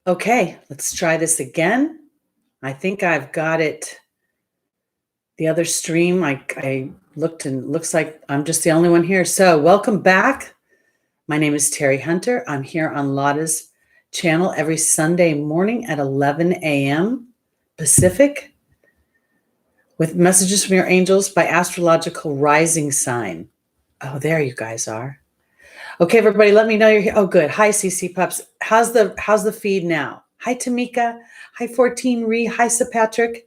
Okay, let's try this again. I think I've got it. The other stream, I looked and it looks like I'm just the only one here. So welcome back. My name is Teri Hunter. I'm here on Lada's channel every Sunday morning at 11 a.m. Pacific with messages from your angels by astrological rising sign. Oh, there you guys are. Okay, everybody, let me know you're here. Oh, good. Hi, CC Pups. How's the feed now? Hi, Tamika. Hi, 14 Ree. Hi, Sir Patrick.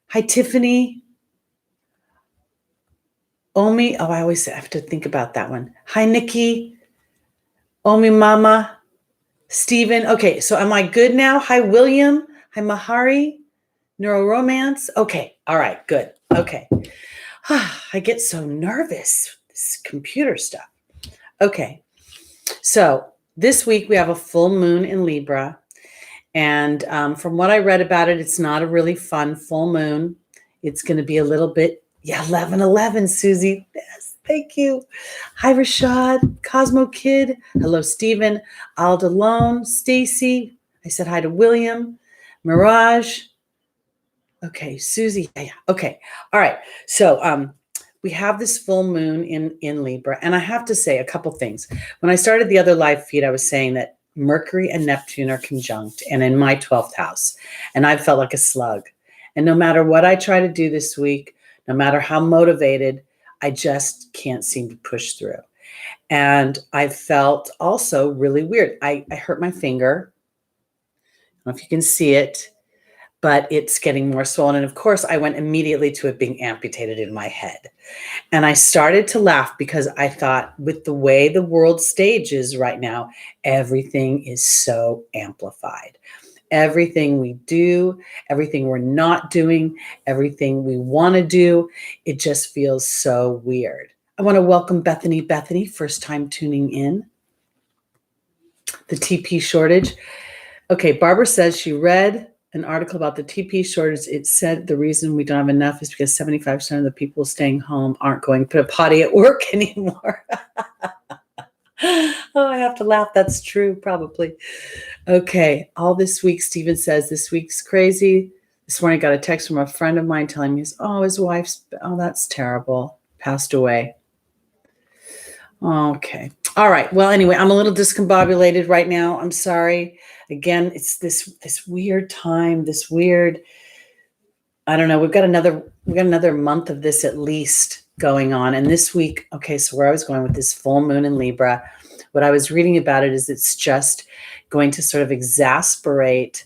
Hi, Tiffany. Omi. Oh, I always have to think about that one. Hi, Nikki. Omi Mama. Stephen. Okay, so am I good now? Hi, William. Hi, Mahari. Neuroromance. Okay, all right, good. Okay. I get so nervous, this computer stuff. Okay, so this week we have a full moon in Libra. And from what I read about it, it's not a really fun full moon. It's going to be a little bit, 11/11, Susie. Yes, thank you. Hi, Rashad, Cosmo Kid. Hello, Stephen, Aldalone, Stacy. I said hi to William, Mirage. Okay, Susie. Yeah. Okay. All right. So we have this full moon in Libra. And I have to say a couple things. When I started the other live feed, I was saying that Mercury and Neptune are conjunct and in my 12th house. And I felt like a slug. And no matter what I try to do this week, no matter how motivated, I just can't seem to push through. And I felt also really weird. I hurt my finger. I don't know if you can see it, but it's getting more swollen. And of course, I went immediately to it being amputated in my head. And I started to laugh because I thought, with the way the world stage is right now, everything is so amplified. Everything we do, everything we're not doing, everything we want to do, it just feels so weird. I want to welcome Bethany. Bethany, first time tuning in. The TP shortage. Okay, Barbara says she read an article about the TP shortage. It said the reason we don't have enough is because 75% of the people staying home aren't going to put a potty at work anymore. Oh, I have to laugh. That's true, probably. Okay, all this week, Stephen says, this week's crazy. This morning I got a text from a friend of mine telling me, his wife's, that's terrible, passed away. Okay. All right. Well, anyway, I'm a little discombobulated right now. I'm sorry. Again, it's this weird time, I don't know. We've got another month of this at least going on. And this week, okay, so where I was going with this full moon in Libra, what I was reading about it is it's just going to sort of exasperate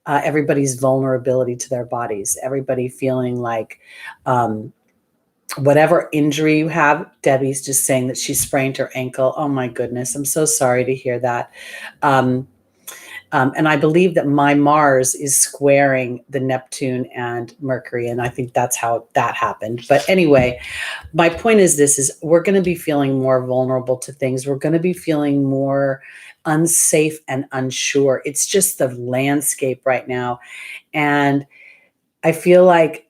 everybody's vulnerability to their bodies, everybody feeling like whatever injury you have. Debbie's just saying that she sprained her ankle. Oh my goodness. I'm so sorry to hear that. And I believe that my Mars is squaring the Neptune and Mercury. And I think that's how that happened. But anyway, my point is we're going to be feeling more vulnerable to things. We're going to be feeling more unsafe and unsure. It's just the landscape right now. And I feel like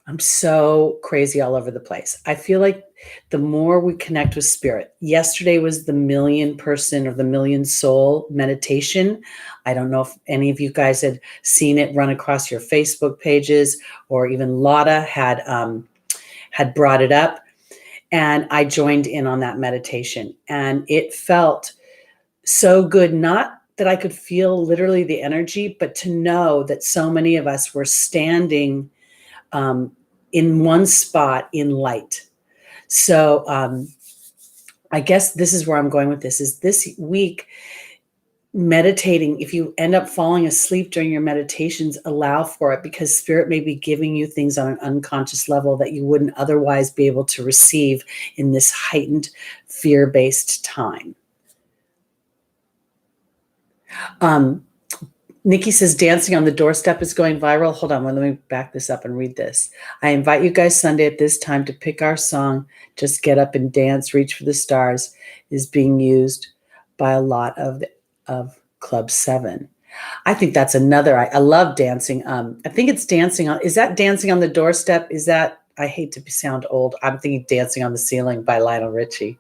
I'm so crazy all over the place. I feel like the more we connect with spirit. Yesterday was the million person or the million soul meditation. I don't know if any of you guys had seen it run across your Facebook pages, or even Lada had brought it up. And I joined in on that meditation. And it felt so good, not that I could feel literally the energy, but to know that so many of us were standing in one spot in light. So I guess this is where I'm going with this, is this week meditating. If you end up falling asleep during your meditations, allow for it, because spirit may be giving you things on an unconscious level that you wouldn't otherwise be able to receive in this heightened fear-based time. Nikki says dancing on the doorstep is going viral. Hold on, let me back this up and read this. I invite you guys Sunday at this time to pick our song, Just Get Up and Dance, Reach for the Stars, is being used by a lot of Club 7. I think that's another, I love dancing. I think it's dancing on, is that dancing on the doorstep? Is that, I hate to sound old, I'm thinking Dancing on the Ceiling by Lionel Richie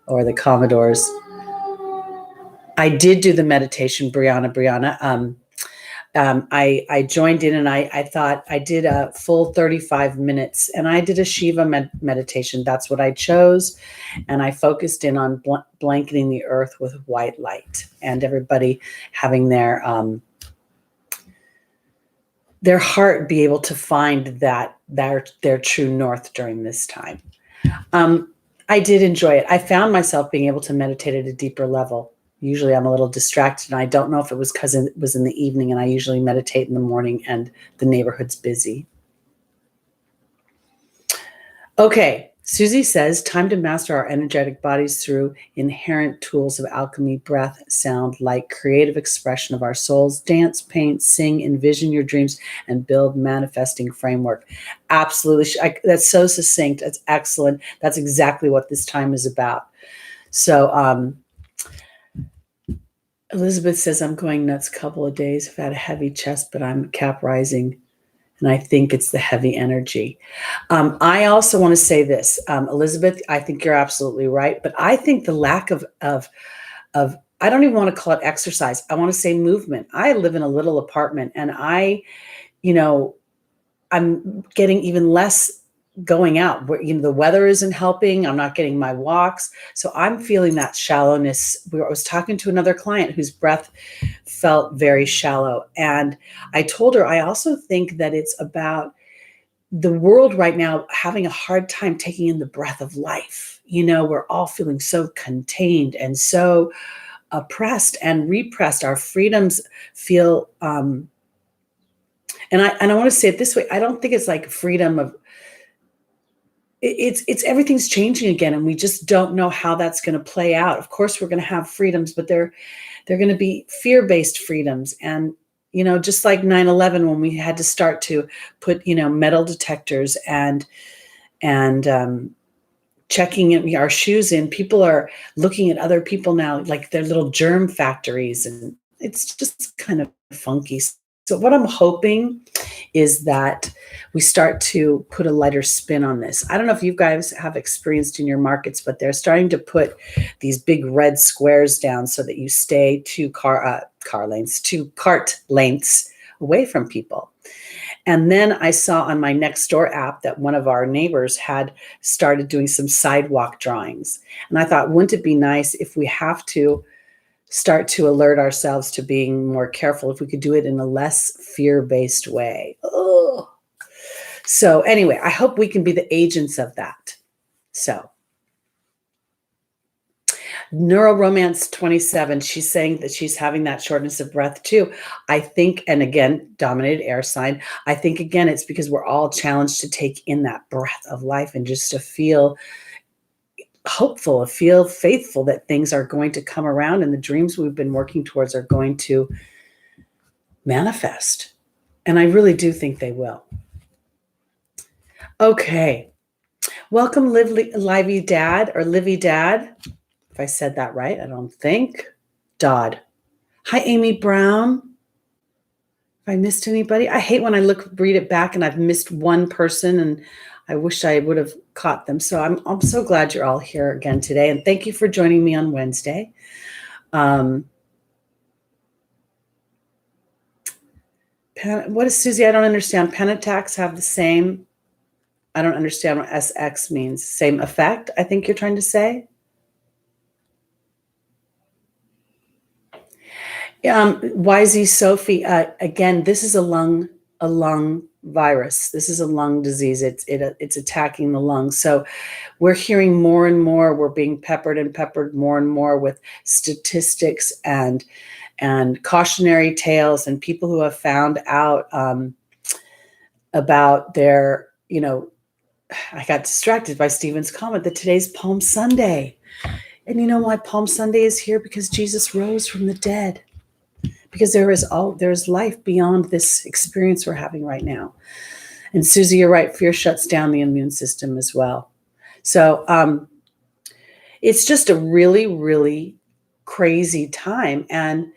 or the Commodores. I did do the meditation, Brianna. I joined in and I thought I did a full 35 minutes and I did a Shiva meditation. That's what I chose. And I focused in on blanketing the earth with white light and everybody having their heart be able to find that their true north during this time. I did enjoy it. I found myself being able to meditate at a deeper level. Usually I'm a little distracted, and I don't know if it was because it was in the evening, and I usually meditate in the morning and the neighborhood's busy. Okay, Susie says, time to master our energetic bodies through inherent tools of alchemy, breath, sound, light, creative expression of our souls, dance, paint, sing, envision your dreams, and build manifesting framework. Absolutely. That's so succinct. That's excellent. That's exactly what this time is about. So, Elizabeth says, I'm going nuts a couple of days. I've had a heavy chest, but I'm cap rising. And I think it's the heavy energy. I also want to say this, Elizabeth, I think you're absolutely right. But I think the lack of I don't even want to call it exercise. I want to say movement. I live in a little apartment and I'm getting even less going out. The weather isn't helping. I'm not getting my walks. So I'm feeling that shallowness. I was talking to another client whose breath felt very shallow. And I told her, I also think that it's about the world right now having a hard time taking in the breath of life. We're all feeling so contained and so oppressed and repressed. Our freedoms feel, and I want to say it this way. I don't think it's like freedom of, it's everything's changing again, and we just don't know how that's going to play out. Of course, we're going to have freedoms, but they're going to be fear-based freedoms. And just like 9/11, when we had to start to put metal detectors and checking our shoes in, people are looking at other people now like they're little germ factories, and it's just kind of funky. So what I'm hoping is that we start to put a lighter spin on this. I don't know if you guys have experienced in your markets, but they're starting to put these big red squares down so that you stay two cart lengths away from people. And then I saw on my Nextdoor app that one of our neighbors had started doing some sidewalk drawings. And I thought, wouldn't it be nice if we have to start to alert ourselves to being more careful, if we could do it in a less fear-based way? Oh. So anyway, I hope we can be the agents of that. So Neuroromance 27, she's saying that she's having that shortness of breath too. I think, and again, dominated air sign, I think again, it's because we're all challenged to take in that breath of life and just to feel hopeful, feel faithful that things are going to come around and the dreams we've been working towards are going to manifest. And I really do think they will. Okay. Welcome, Livy Dad, or Livy Dad. If I said that right, I don't think. Dodd. Hi, Amy Brown. If I missed anybody, I hate when I read it back and I've missed one person and I wish I would have caught them. So I'm so glad you're all here again today. And thank you for joining me on Wednesday. What is Susie? I don't understand. Pen attacks have the same. I don't understand what SX means. Same effect, I think you're trying to say. YZ Sophie, again, this is a lung virus. This is a lung disease. It's attacking the lungs. So we're hearing more and more. We're being peppered more and more with statistics and cautionary tales and people who have found out about their, I got distracted by Stephen's comment that today's Palm Sunday. And you know why Palm Sunday is here? Because Jesus rose from the dead. Because there is life beyond this experience we're having right now. And Susie, you're right. Fear shuts down the immune system as well. So it's just a really, really crazy time. And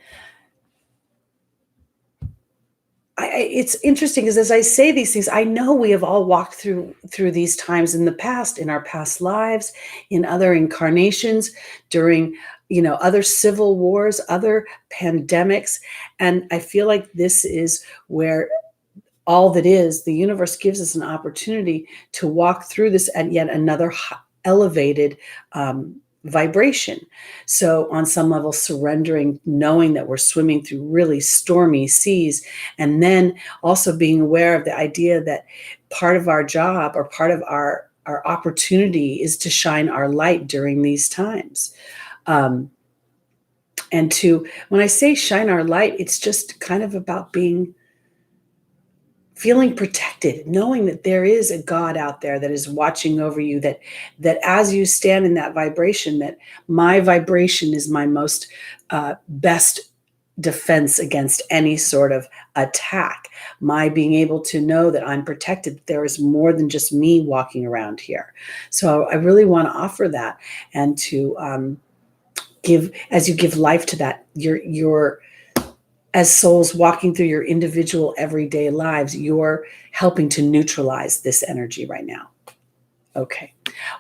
it's interesting because as I say these things, I know we have all walked through these times in the past, in our past lives, in other incarnations, during other civil wars, other pandemics. And I feel like this is where all that is, the universe gives us an opportunity to walk through this at yet another elevated vibration. So on some level, surrendering, knowing that we're swimming through really stormy seas, and then also being aware of the idea that part of our job or part of our opportunity is to shine our light during these times. And when I say shine our light, it's just kind of about feeling protected, knowing that there is a God out there that is watching over you, that as you stand in that vibration, that my vibration is my most best defense against any sort of attack. My being able to know that I'm protected, there is more than just me walking around here. So I really want to offer that, and to as you give life to that, you're as souls walking through your individual everyday lives, you're helping to neutralize this energy right now. Okay.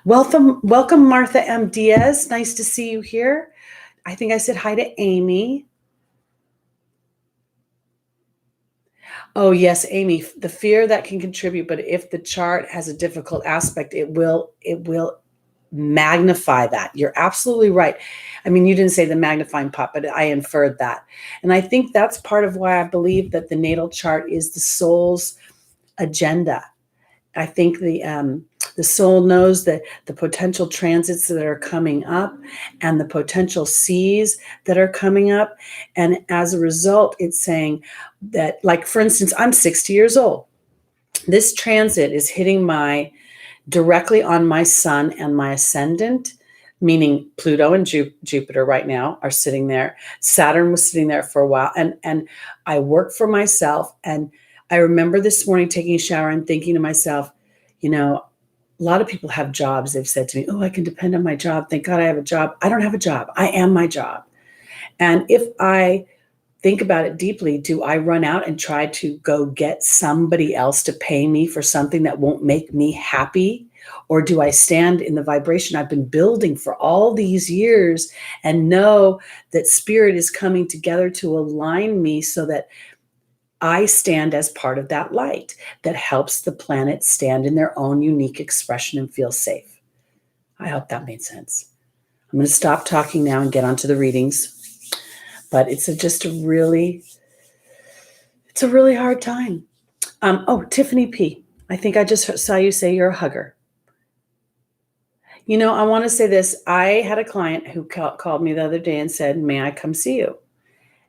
Welcome, Martha M. Diaz. Nice to see you here. I think I said hi to Amy. Oh, yes, Amy, the fear that can contribute, but if the chart has a difficult aspect, it will magnify that. You're absolutely right. I mean, you didn't say the magnifying pot, but I inferred that. And I think that's part of why I believe that the natal chart is the soul's agenda. I think the soul knows that the potential transits that are coming up and the potential seas that are coming up. And as a result, it's saying that, like, for instance, I'm 60 years old. This transit is hitting directly on my sun and my ascendant, meaning Pluto and Jupiter right now are sitting there. Saturn was sitting there for a while. And I work for myself. And I remember this morning taking a shower and thinking to myself, a lot of people have jobs. They've said to me, oh, I can depend on my job. Thank God I have a job. I don't have a job. I am my job. And if I think about it deeply, do I run out and try to go get somebody else to pay me for something that won't make me happy? Or do I stand in the vibration I've been building for all these years and know that spirit is coming together to align me so that I stand as part of that light that helps the planet stand in their own unique expression and feel safe? I hope that made sense. I'm going to stop talking now and get onto the readings. But it's a really hard time. Tiffany P. I think I just saw you say you're a hugger. I want to say this. I had a client who called me the other day and said, may I come see you?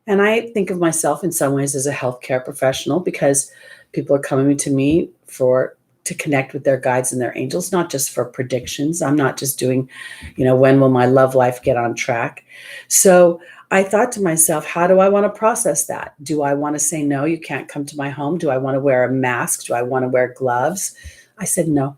And I think of myself in some ways as a healthcare professional, because people are coming to me to connect with their guides and their angels, not just for predictions. I'm not just doing, when will my love life get on track? So I thought to myself, how do I want to process that? Do I want to say, no, you can't come to my home? Do I want to wear a mask? Do I want to wear gloves? I said, no.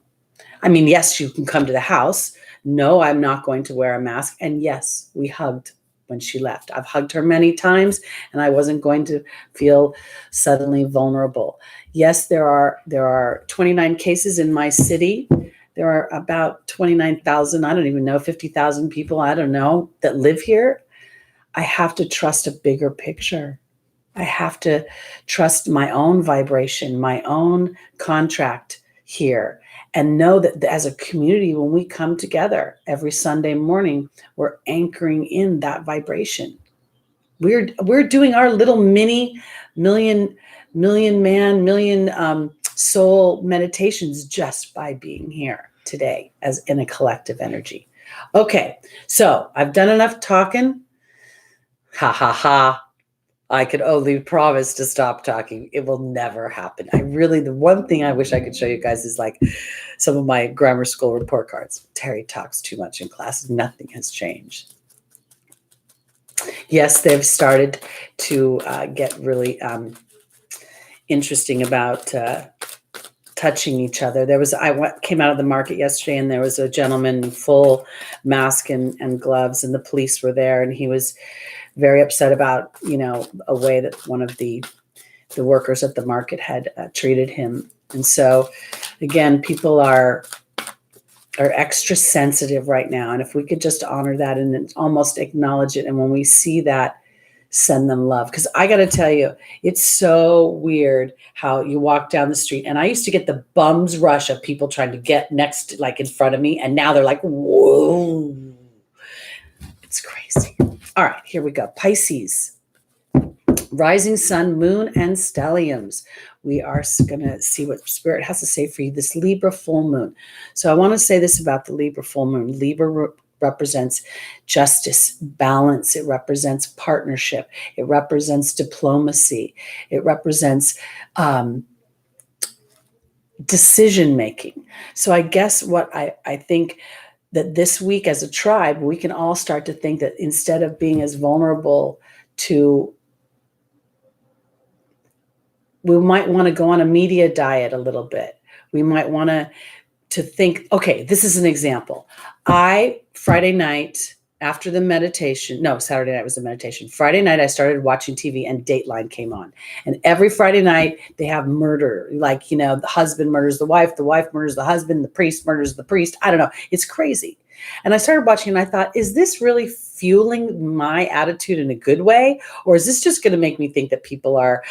I mean, yes, you can come to the house. No, I'm not going to wear a mask. And yes, we hugged when she left. I've hugged her many times, and I wasn't going to feel suddenly vulnerable. Yes, there are 29 cases in my city. There are about 29,000, I don't even know, 50,000 people, I don't know, that live here. I have to trust a bigger picture. I have to trust my own vibration, my own contract here, and know that as a community, when we come together every Sunday morning, we're anchoring in that vibration. We're doing our little mini million soul meditations just by being here today as in a collective energy. Okay, so I've done enough talking. Ha ha ha. I could only promise to stop talking. It will never happen. The one thing I wish I could show you guys is like some of my grammar school report cards. Teri talks too much in class. Nothing has changed. Yes, they've started to get really interesting about touching each other. I came out of the market yesterday, and there was a gentleman in full mask and gloves, and the police were there, and he was very upset about, a way that one of the workers at the market had treated him. And so, again, people are are extra sensitive right now. And if we could just honor that and almost acknowledge it. And when we see that, send them love. Because I got to tell you, it's so weird how you walk down the street. And I used to get the bum's rush of people trying to get next, like in front of me. And now they're like, whoa, it's crazy. All right, here we go. Pisces. Rising sun, moon, and stelliums. We are going to see what Spirit has to say for you this Libra full moon. So I want to say this about the Libra full moon. Libra represents justice, balance. It represents partnership. It represents diplomacy. It represents decision making. So I guess what I think that this week as a tribe, we can all start to think that instead of being as vulnerable to, we might want to go on a media diet a little bit. We might want to think, okay, this is an example. Friday night after the meditation, no, Saturday night was the meditation. Friday night, I started watching TV and Dateline came on. And every Friday night they have murder, like, the husband murders the wife murders the husband, the priest murders the priest. I don't know. It's crazy. And I started watching and I thought, is this really fueling my attitude in a good way? Or is this just going to make me think that people are,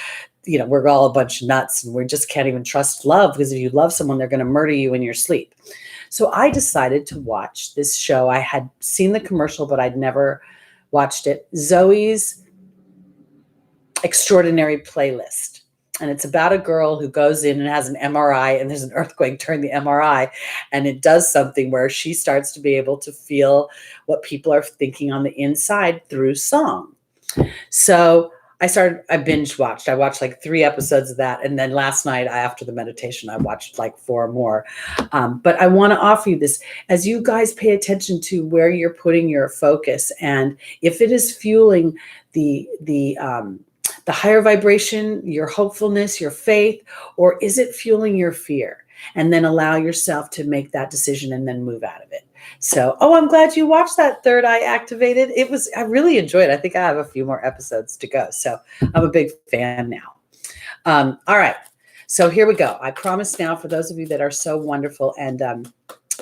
we're all a bunch of nuts and we just can't even trust love, because if you love someone, they're going to murder you in your sleep. So I decided to watch this show. I had seen the commercial, but I'd never watched it. Zoe's Extraordinary Playlist. And it's about a girl who goes in and has an MRI, and there's an earthquake during the MRI. And it does something where she starts to be able to feel what people are thinking on the inside through song. So I binge watched. I watched like 3 episodes of that. And then last night after the meditation, I watched like 4 more. But I want to offer you this as you guys pay attention to where you're putting your focus. And if it is fueling the higher vibration, your hopefulness, your faith, or is it fueling your fear? And then allow yourself to make that decision and then move out of it. So, I'm glad you watched that Third Eye Activated. I really enjoyed it. I think I have a few more episodes to go. So I'm a big fan now. All right. So here we go. I promise now, for those of you that are so wonderful and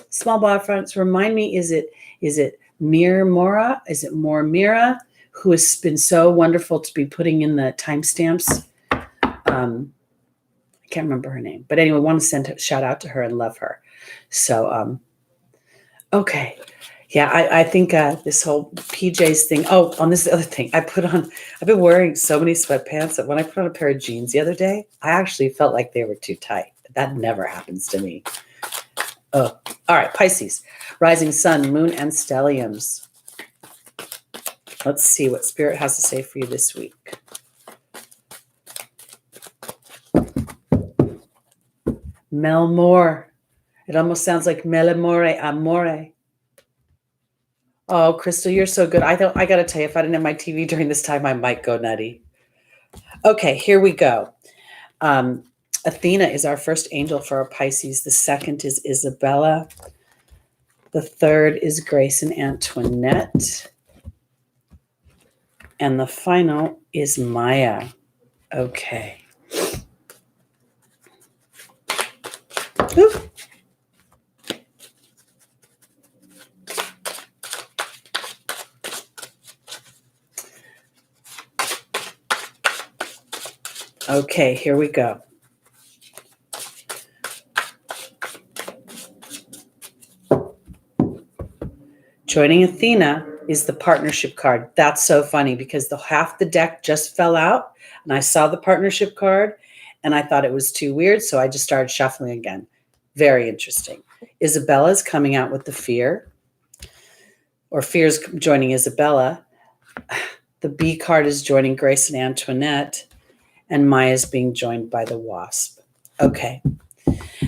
small bar fronts, remind me, is it Mir Mora? Is it More Mira, who has been so wonderful to be putting in the timestamps? I can't remember her name. But anyway, I want to send a shout out to her and love her. So, okay. Yeah, I think this whole PJs thing. On this other thing, I've been wearing so many sweatpants that when I put on a pair of jeans the other day, I actually felt like they were too tight. That never happens to me. Oh, all right. Pisces, rising sun, moon, and stelliums. Let's see what Spirit has to say for you this week. Melmore. It almost sounds like melamore, amore. Oh, Crystal, you're so good. I got to tell you, if I didn't have my TV during this time, I might go nutty. Okay, here we go. Athena is our first angel for our Pisces. The second is Isabella. The third is Grace and Antoinette. And the final is Maya. Okay. Ooh. Okay, here we go. Joining Athena is the partnership card. That's so funny because half the deck just fell out and I saw the partnership card and I thought it was too weird. So I just started shuffling again. Very interesting. Isabella's coming out with the fear, or fear's joining Isabella. The B card is joining Grace and Antoinette, and Maya's being joined by the wasp. Okay.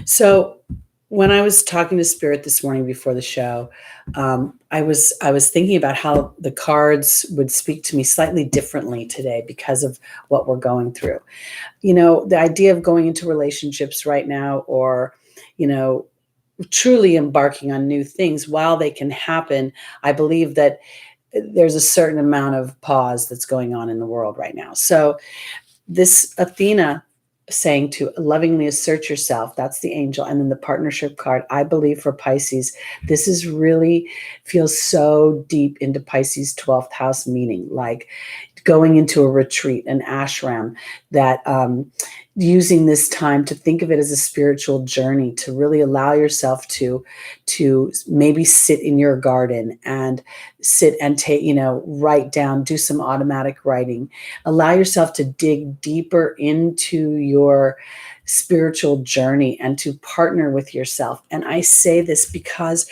So when I was talking to Spirit this morning before the show, I was thinking about how the cards would speak to me slightly differently today because of what we're going through. The idea of going into relationships right now, or, truly embarking on new things, while they can happen, I believe that there's a certain amount of pause that's going on in the world right now. So this Athena saying to lovingly assert yourself. That's the angel. And then the partnership card, I believe for Pisces, this is really feels so deep into Pisces 12th house meaning, like going into a retreat, an ashram, that using this time to think of it as a spiritual journey, to really allow yourself to maybe sit in your garden and sit and take, write down, do some automatic writing, allow yourself to dig deeper into your spiritual journey and to partner with yourself. And I say this because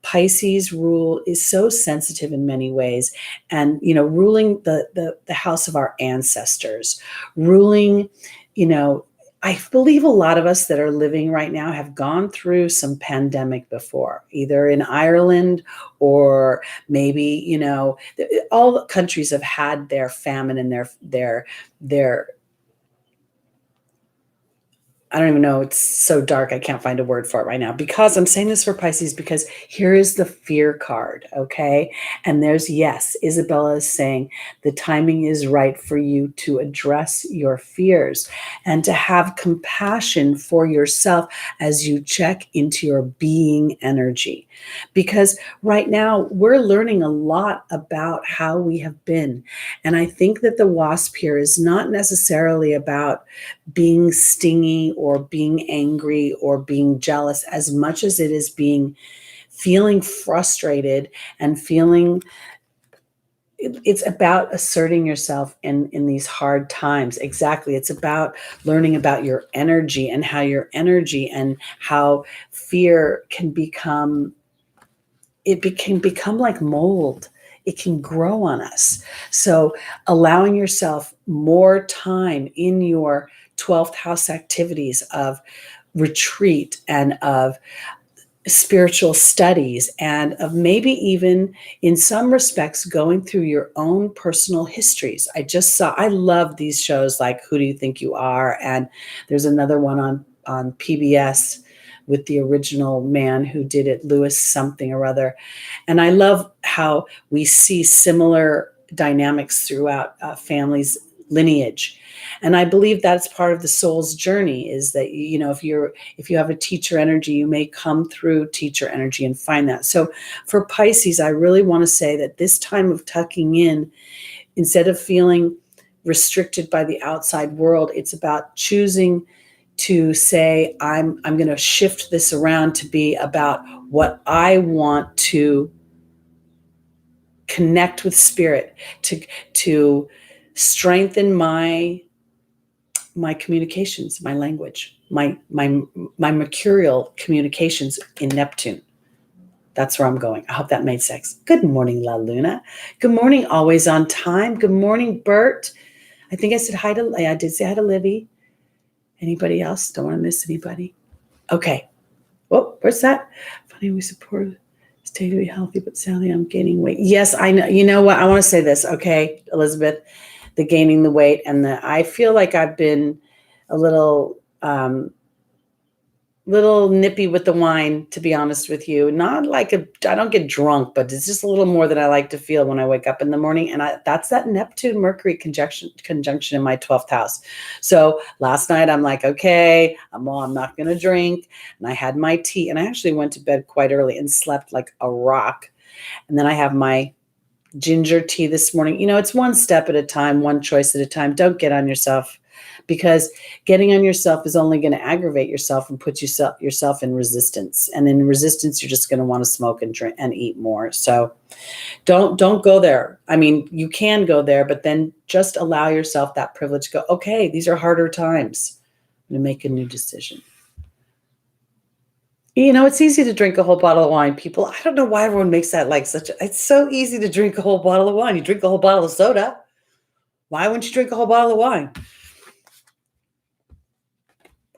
Pisces rule is so sensitive in many ways, and ruling the house of our ancestors, ruling, I believe a lot of us that are living right now have gone through some pandemic before, either in Ireland or maybe, all the countries have had their famine and their I don't even know. It's so dark. I can't find a word for it right now, because I'm saying this for Pisces, because here is the fear card. Okay. And there's, yes, Isabella is saying the timing is right for you to address your fears and to have compassion for yourself as you check into your being energy. Because right now we're learning a lot about how we have been. And I think that the wasp here is not necessarily about being stingy or being angry or being jealous, as much as it is feeling frustrated and feeling it's about asserting yourself in these hard times. Exactly. It's about learning about your energy and how your energy and how fear can become like mold. It can grow on us. So allowing yourself more time in your 12th house activities of retreat and of spiritual studies and of maybe even in some respects going through your own personal histories. I love these shows like Who Do You Think You Are? And there's another one on PBS with the original man who did it, Lewis something or other. And I love how we see similar dynamics throughout families' lineage. And I believe that's part of the soul's journey, is that, if you have a teacher energy, you may come through teacher energy and find that. So for Pisces, I really want to say that this time of tucking in, instead of feeling restricted by the outside world, it's about choosing to say, I'm going to shift this around to be about what I want to connect with spirit, to strengthen my communications, my language, my mercurial communications in Neptune. That's where I'm going. I hope that made sense. Good morning, La Luna. Good morning, always on time. Good morning, Bert. I think I did say hi to Livy. Anybody else? Don't want to miss anybody. Okay. Oh, where's that? Funny, we support stay to be healthy, but sadly I'm gaining weight. Yes, I know. You know what? I want to say this. Okay, Elizabeth, the gaining the weight I feel like I've been a little nippy with the wine, to be honest with you. Not like I don't get drunk, but it's just a little more than I like to feel when I wake up in the morning. And that's that Neptune Mercury conjunction in my 12th house. So last night I'm like, okay, I'm not going to drink. And I had my tea, and I actually went to bed quite early and slept like a rock. And then I have my ginger tea this morning. It's one step at a time, one choice at a time. Don't get on yourself, because getting on yourself is only going to aggravate yourself and put yourself in resistance. And in resistance, you're just going to want to smoke and drink and eat more. So don't go there. I mean, you can go there, but then just allow yourself that privilege to go, okay, these are harder times. I'm going to make a new decision. It's easy to drink a whole bottle of wine, people. I don't know why everyone makes that like it's so easy to drink a whole bottle of wine. You drink a whole bottle of soda. Why wouldn't you drink a whole bottle of wine?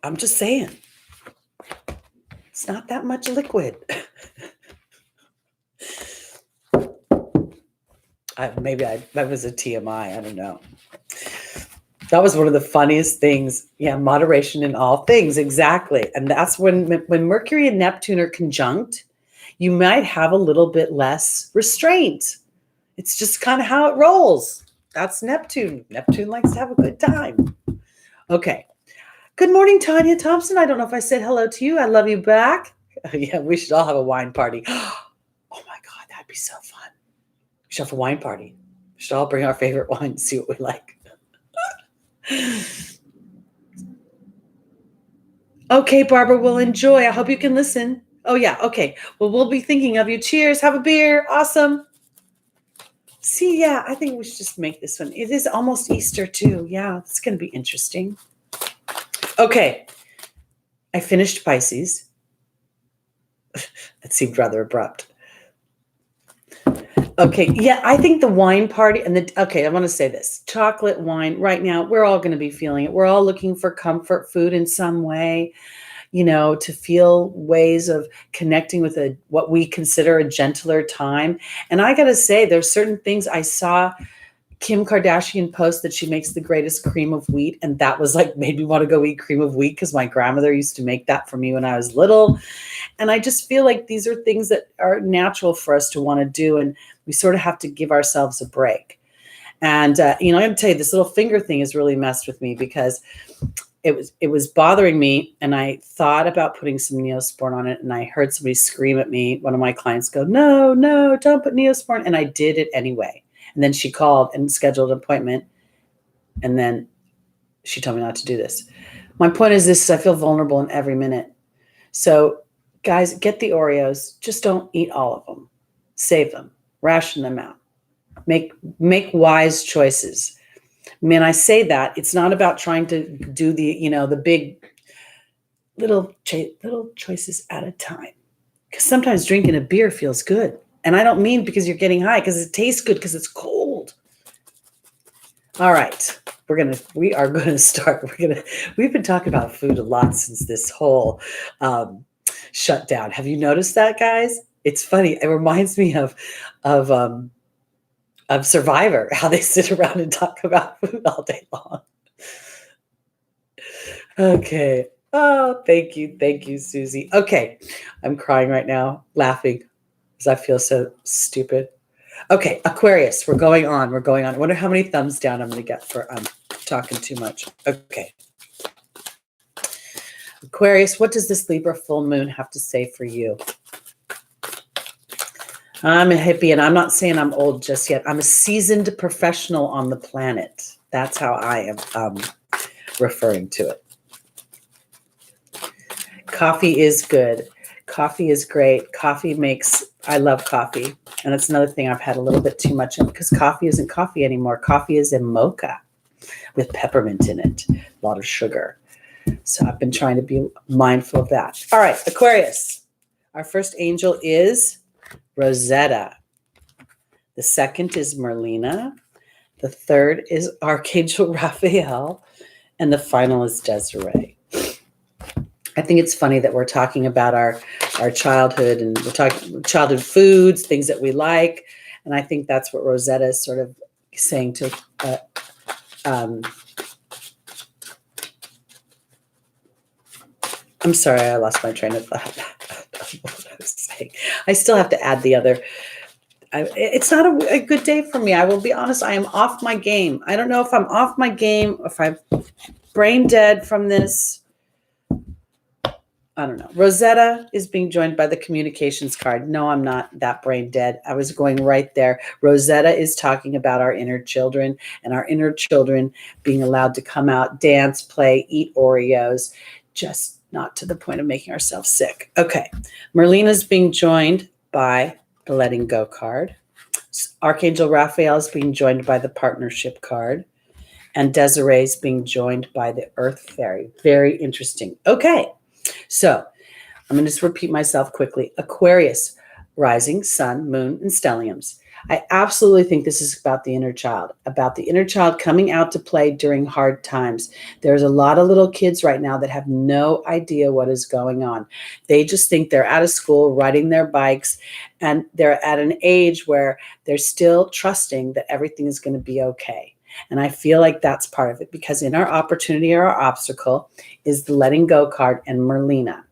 I'm just saying. It's not that much liquid. Maybe that was a TMI. I don't know. That was one of the funniest things. Yeah, moderation in all things. Exactly. And that's when Mercury and Neptune are conjunct, you might have a little bit less restraint. It's just kind of how it rolls. That's Neptune. Neptune likes to have a good time. Okay. Good morning, Tanya Thompson. I don't know if I said hello to you. I love you back. Yeah, we should all have a wine party. Oh my God, that'd be so fun. We should have a wine party. We should all bring our favorite wine and see what we like. Okay, Barbara, we'll enjoy. I hope you can listen. Oh, yeah. Okay. Well, we'll be thinking of you. Cheers. Have a beer. Awesome. See, yeah, I think we should just make this one. It is almost Easter, too. Yeah, it's going to be interesting. Okay. I finished Pisces. That seemed rather abrupt. Okay. Yeah, I think the wine party okay, I want to say this. Chocolate, wine, right now, we're all going to be feeling it. We're all looking for comfort food in some way, to feel ways of connecting with what we consider a gentler time. And I got to say, there's certain things I saw Kim Kardashian post that she makes the greatest cream of wheat. And that was like, made me want to go eat cream of wheat because my grandmother used to make that for me when I was little. And I just feel like these are things that are natural for us to want to do. And we sort of have to give ourselves a break. And, I'm going to tell you, this little finger thing has really messed with me because it was bothering me. And I thought about putting some Neosporin on it. And I heard somebody scream at me. One of my clients go, no, don't put Neosporin. And I did it anyway. And then she called and scheduled an appointment. And then she told me not to do this. My point is this: I feel vulnerable in every minute. So guys, get the Oreos. Just don't eat all of them. Save them. Ration them out. Make wise choices. When I say that, it's not about trying to do the big little choices at a time. Because sometimes drinking a beer feels good. And I don't mean because you're getting high, because it tastes good because it's cold. All right. We are going to start. We've been talking about food a lot since this whole shutdown. Have you noticed that, guys? It's funny. It reminds me of Survivor, how they sit around and talk about food all day long. Okay. Oh, thank you, Susie. Okay. I'm crying right now, laughing because I feel so stupid. Okay, Aquarius, we're going on. I wonder how many thumbs down I'm going to get for talking too much. Okay. Aquarius, what does this Libra full moon have to say for you? I'm a hippie, and I'm not saying I'm old just yet. I'm a seasoned professional on the planet. That's how I am referring to it. Coffee is good. Coffee is great. I love coffee. And that's another thing I've had a little bit too much of, because coffee isn't coffee anymore. Coffee is a mocha with peppermint in it, a lot of sugar. So I've been trying to be mindful of that. All right, Aquarius. Our first angel is Rosetta. The second is Merlina. The third is Archangel Raphael. And the final is Desiree. I think it's funny that we're talking about our childhood, and we're talking childhood foods, things that we like. And I think that's what Rosetta is sort of saying to I'm sorry, I lost my train of thought. What I was saying. I still have to add the other. It's not a good day for me. I will be honest. I am off my game. I don't know if I'm off my game, if I'm brain dead from this. I don't know. Rosetta is being joined by the communications card. No, I'm not that brain dead. I was going right there. Rosetta is talking about our inner children, and our inner children being allowed to come out, dance, play, eat Oreos, just not to the point of making ourselves sick. Okay. Merlina's being joined by the letting go card. Archangel Raphael is being joined by the partnership card. And Desiree is being joined by the earth fairy. Very interesting. Okay. So I'm going to just repeat myself quickly. Aquarius, rising, sun, moon, and stelliums. I absolutely think this is about the inner child coming out to play during hard times. There's a lot of little kids right now that have no idea what is going on. They just think they're out of school, riding their bikes, and they're at an age where they're still trusting that everything is going to be okay. And I feel like that's part of it, because in our opportunity or our obstacle is the letting go card and Merlina.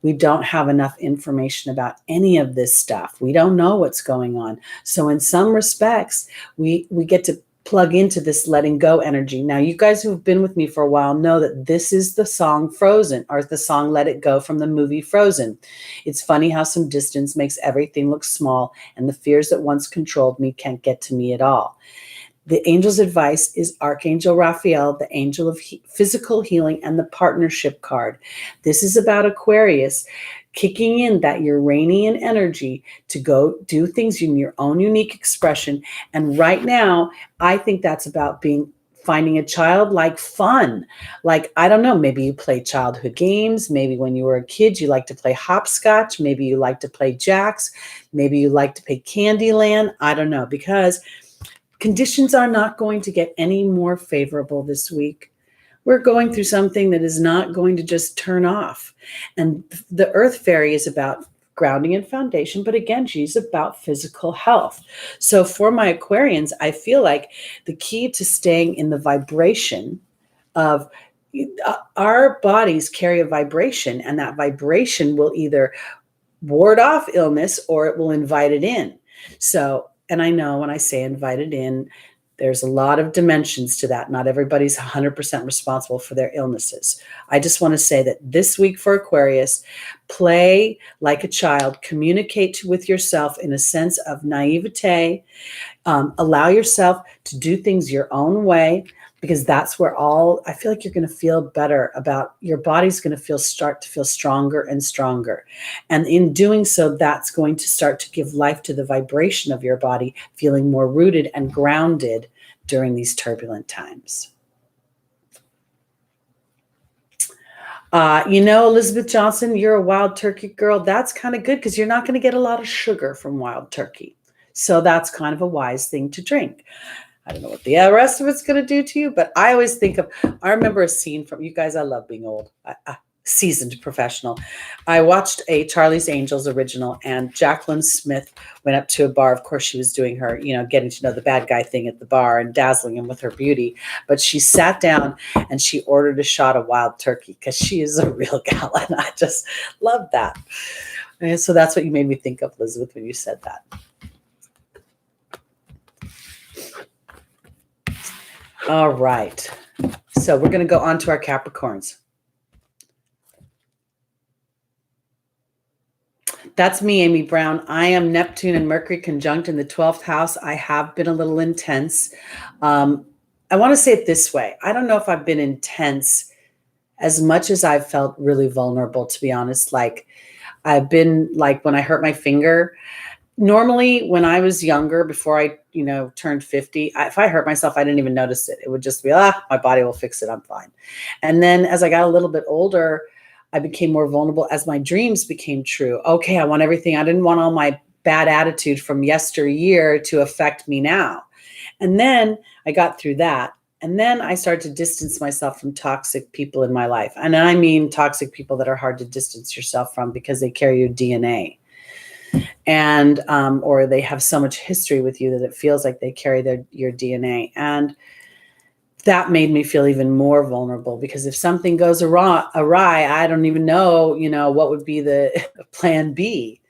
We don't have enough information about any of this stuff. We don't know what's going on. So in some respects, we get to plug into this letting go energy. Now, you guys who've been with me for a while know that this is the song Frozen, or the song Let It Go from the movie Frozen. It's funny how some distance makes everything look small, and the fears that once controlled me can't get to me at all. The angel's advice is Archangel Raphael, the angel of physical healing, and the partnership card. This is about Aquarius kicking in that Uranian energy to go do things in your own unique expression. And right now, I think that's about finding a childlike fun. Like, I don't know, maybe you play childhood games. Maybe when you were a kid, you like to play hopscotch. Maybe you like to play jacks. Maybe you like to play Candyland. I don't know, because conditions are not going to get any more favorable this week. We're going through something that is not going to just turn off. And the Earth Fairy is about grounding and foundation, but again, she's about physical health. So for my Aquarians, I feel like the key to staying in the vibration of our bodies carry a vibration, and that vibration will either ward off illness or it will invite it in. So, and I know when I say invited in, there's a lot of dimensions to that. Not everybody's 100% responsible for their illnesses. I just want to say that this week for Aquarius, play like a child, communicate with yourself in a sense of naivete, allow yourself to do things your own way, because that's where I feel like you're going to feel better about your body's going to start to feel stronger and stronger. And in doing so, that's going to start to give life to the vibration of your body, feeling more rooted and grounded during these turbulent times. Elizabeth Johnson, you're a wild turkey girl. That's kind of good because you're not going to get a lot of sugar from wild turkey. So that's kind of a wise thing to drink. I don't know what the rest of it's going to do to you, but I always I remember a scene from, you guys, I love being old, seasoned professional. I watched a Charlie's Angels original, and Jacqueline Smith went up to a bar. Of course, she was doing her, getting to know the bad guy thing at the bar and dazzling him with her beauty. But she sat down and she ordered a shot of wild turkey because she is a real gal, and I just love that. And so that's what you made me think of, Elizabeth, when you said that. All right. So we're going to go on to our Capricorns. That's me, Amy Brown. I am Neptune and Mercury conjunct in the 12th house. I have been a little intense. I want to say it this way. I don't know if I've been intense as much as I've felt really vulnerable, to be honest. Like, I've been like when I hurt my finger. Normally, when I was younger, before I, turned 50, if I hurt myself, I didn't even notice it. It would just be, my body will fix it. I'm fine. And then as I got a little bit older, I became more vulnerable as my dreams became true. Okay, I want everything. I didn't want all my bad attitude from yesteryear to affect me now. And then I got through that. And then I started to distance myself from toxic people in my life. And I mean toxic people that are hard to distance yourself from because they carry your DNA. And or they have so much history with you that it feels like they carry your DNA. And that made me feel even more vulnerable, because if something goes awry, I don't even know, what would be the plan B.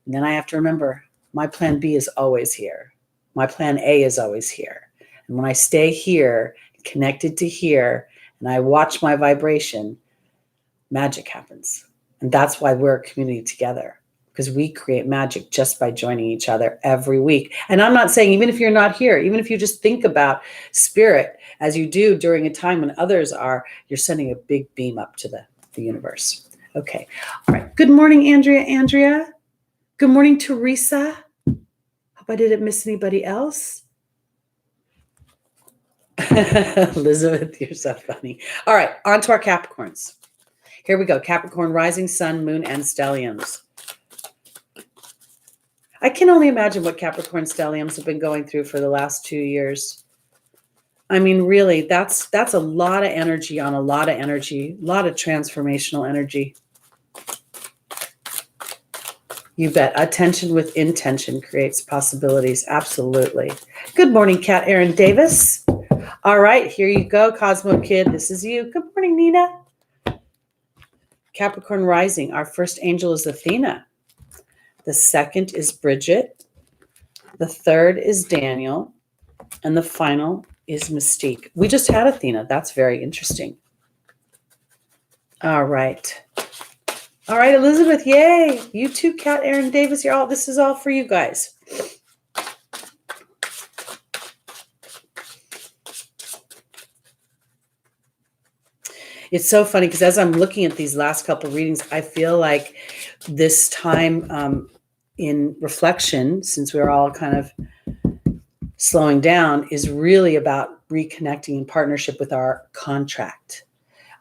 And then I have to remember, my plan B is always here. My plan A is always here. And when I stay here, connected to here, and I watch my vibration, magic happens. And that's why we're a community together, because we create magic just by joining each other every week. And I'm not saying, even if you're not here, even if you just think about spirit as you do during a time when others are, you're sending a big beam up to the universe. Okay. All right. Good morning, Andrea. Good morning, Teresa. Hope I didn't miss anybody else. Elizabeth, you're so funny. All right. On to our Capricorns. Here we go. Capricorn, rising, sun, moon, and stelliums. I can only imagine what Capricorn stelliums have been going through for the last 2 years. I mean, really, that's a lot of energy on a lot of energy, a lot of transformational energy. You bet. Attention with intention creates possibilities. Absolutely. Good morning, Kat Erin Davis. All right, here you go, Cosmo Kid. This is you. Good morning, Nina. Capricorn rising. Our first angel is Athena. The second is Bridget. The third is Daniel. And the final is Mystique. We just had Athena. That's very interesting. All right. All right, Elizabeth, yay. You too, Kat, Aaron Davis. This is all for you guys. It's so funny because as I'm looking at these last couple of readings, I feel like this time in reflection, since we're all kind of slowing down, is really about reconnecting in partnership with our contract.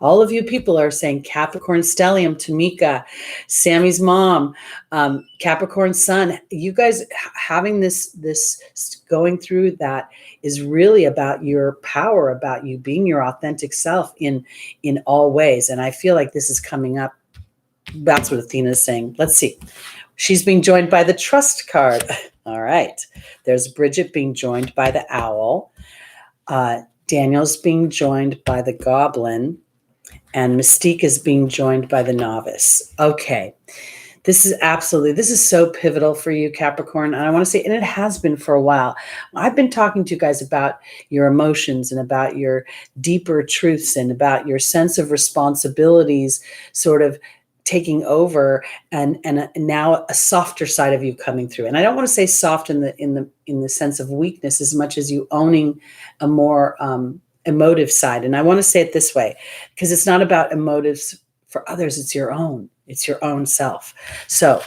All of you people are saying Capricorn stellium, Tamika, Sammy's mom, Capricorn sun. You guys having this going through that is really about your power, about you being your authentic self in all ways. And I feel like this is coming up. That's what Athena is saying. Let's see. She's being joined by the trust card. All right. There's Bridget being joined by the owl. Daniel's being joined by the goblin. And Mystique is being joined by the novice. Okay. This is so pivotal for you, Capricorn. And I want to say, and it has been for a while. I've been talking to you guys about your emotions and about your deeper truths and about your sense of responsibilities sort of taking over and now a softer side of you coming through. And I don't want to say soft in the sense of weakness as much as you owning a more emotive side. And I want to say it this way, because it's not about emotives for others. It's your own self. So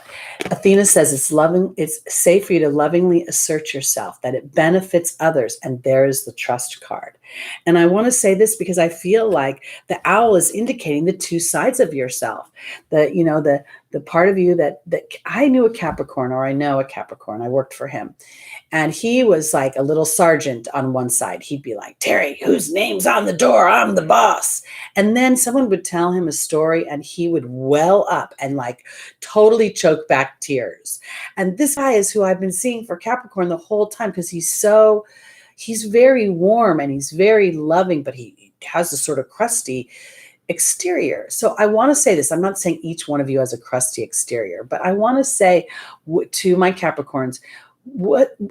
Athena says it's safe for you to lovingly assert yourself, that it benefits others. And there's the trust card. And I want to say this because I feel like the owl is indicating the two sides of yourself. The part of you that I knew a Capricorn, or I know a Capricorn. I worked for him. And he was like a little sergeant on one side. He'd be like, Teri, whose name's on the door? I'm the boss. And then someone would tell him a story and he would well up and like totally choke back tears. And this guy is who I've been seeing for Capricorn the whole time, because he's very warm and he's very loving, but he has a sort of crusty exterior. So I want to say this. I'm not saying each one of you has a crusty exterior, but I want to say to my Capricorns,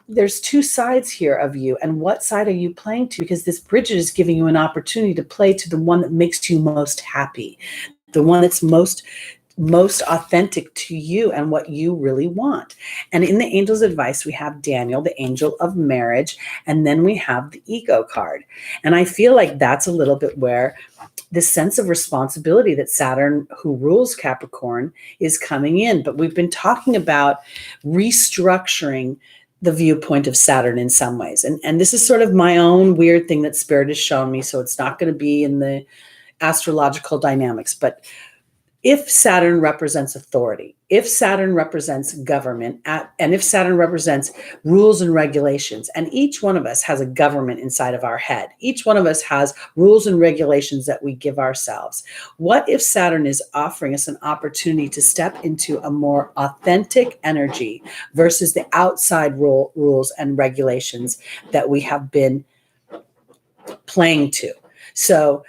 there's two sides here of you, and what side are you playing to? Because this Bridget is giving you an opportunity to play to the one that makes you most happy, the one that's most authentic to you and what you really want. And in the angel's advice, we have Daniel, the angel of marriage, and then we have the ego card. And I feel like that's a little bit where this sense of responsibility that Saturn, who rules Capricorn, is coming in. But we've been talking about restructuring the viewpoint of Saturn in some ways. And this is sort of my own weird thing that Spirit has shown me. So it's not going to be in the astrological dynamics. But if Saturn represents authority, if Saturn represents government, and if Saturn represents rules and regulations, and each one of us has a government inside of our head, each one of us has rules and regulations that we give ourselves. What if Saturn is offering us an opportunity to step into a more authentic energy versus the outside rules and regulations that we have been playing to? So,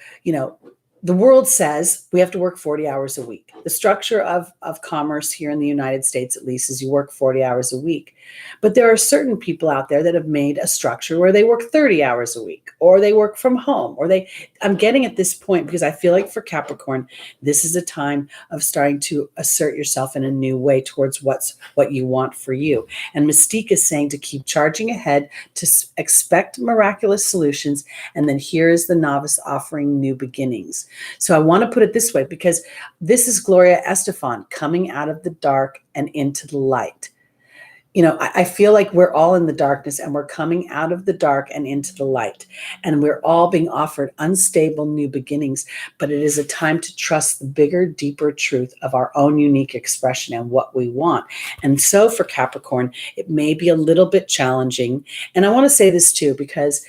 the world says we have to work 40 hours a week. The structure of commerce here in the United States, at least, is you work 40 hours a week. But there are certain people out there that have made a structure where they work 30 hours a week, or they work from home, I'm getting at this point because I feel like for Capricorn, this is a time of starting to assert yourself in a new way towards what you want for you. And Mystique is saying to keep charging ahead, to expect miraculous solutions. And then here is the novice offering new beginnings. So I want to put it this way, because this is Gloria Estefan coming out of the dark and into the light. I feel like we're all in the darkness and we're coming out of the dark and into the light, and we're all being offered unstable new beginnings, but it is a time to trust the bigger, deeper truth of our own unique expression and what we want. And so for Capricorn, it may be a little bit challenging. And I want to say this too, because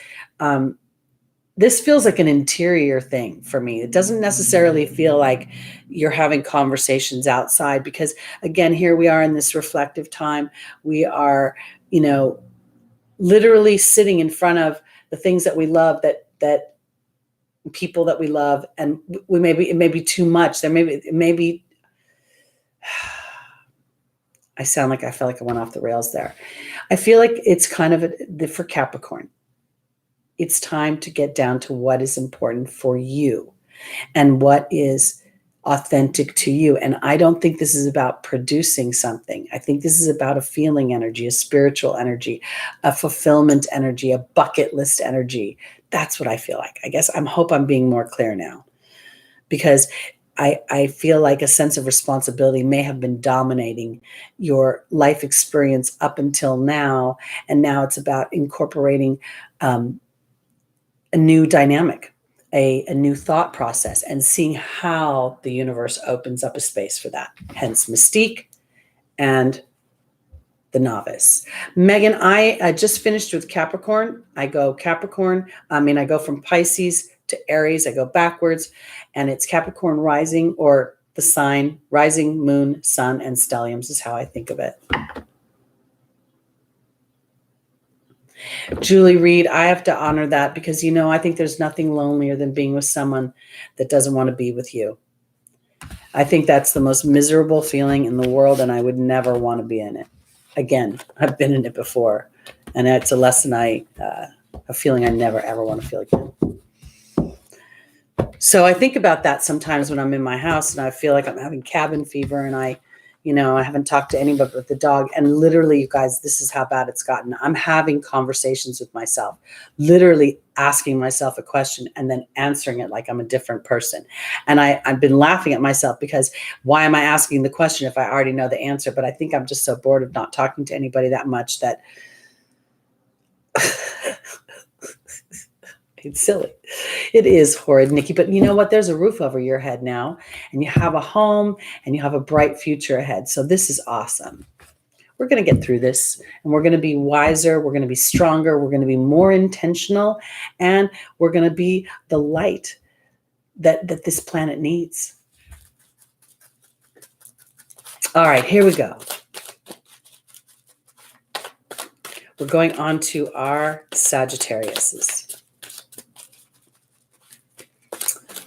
this feels like an interior thing for me. It doesn't necessarily feel like you're having conversations outside, because again, here we are in this reflective time. We are, literally sitting in front of the things that we love, that people that we love, and it may be too much. It may be, I felt like I went off the rails there. I feel like it's kind of for Capricorn. It's time to get down to what is important for you and what is authentic to you. And I don't think this is about producing something. I think this is about a feeling energy, a spiritual energy, a fulfillment energy, a bucket list energy. That's what I feel like. I guess hope I'm being more clear now, because I feel like a sense of responsibility may have been dominating your life experience up until now. And now it's about incorporating a new dynamic, a new thought process, and seeing how the universe opens up a space for that. Hence Mystique and the Novice. Megan, I just finished with Capricorn. I go from Pisces to Aries. I go backwards, and it's Capricorn rising, or the sign rising, moon, sun, and stelliums is how I think of it. Julie Reed, I have to honor that because, I think there's nothing lonelier than being with someone that doesn't want to be with you. I think that's the most miserable feeling in the world, and I would never want to be in it. Again, I've been in it before, and it's a lesson a feeling I never, ever want to feel again. So I think about that sometimes when I'm in my house and I feel like I'm having cabin fever, and I haven't talked to anybody but the dog. And literally, you guys, this is how bad it's gotten. I'm having conversations with myself, literally asking myself a question and then answering it like I'm a different person. And I've been laughing at myself because why am I asking the question if I already know the answer? But I think I'm just so bored of not talking to anybody that much that it's silly. It is horrid, Nikki. But you know what? There's a roof over your head now, and you have a home, and you have a bright future ahead. So this is awesome. We're going to get through this, and we're going to be wiser. We're going to be stronger. We're going to be more intentional, and we're going to be the light that this planet needs. All right, here we go. We're going on to our Sagittariuses.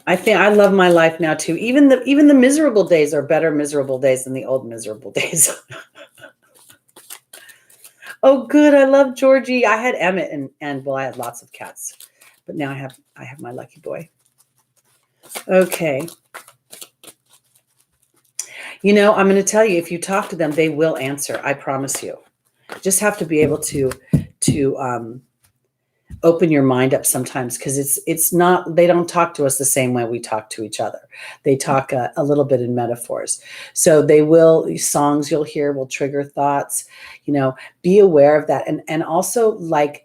I think I love my life now too. Even the miserable days are better miserable days than the old miserable days. Oh, good. I love Georgie. I had Emmett and I had lots of cats, but now I have my lucky boy. Okay. I'm going to tell you, if you talk to them, they will answer. I promise you. Just have to be able to open your mind up sometimes, because it's not, they don't talk to us the same way we talk to each other. They talk a little bit in metaphors. So songs you'll hear will trigger thoughts, be aware of that. And also, like,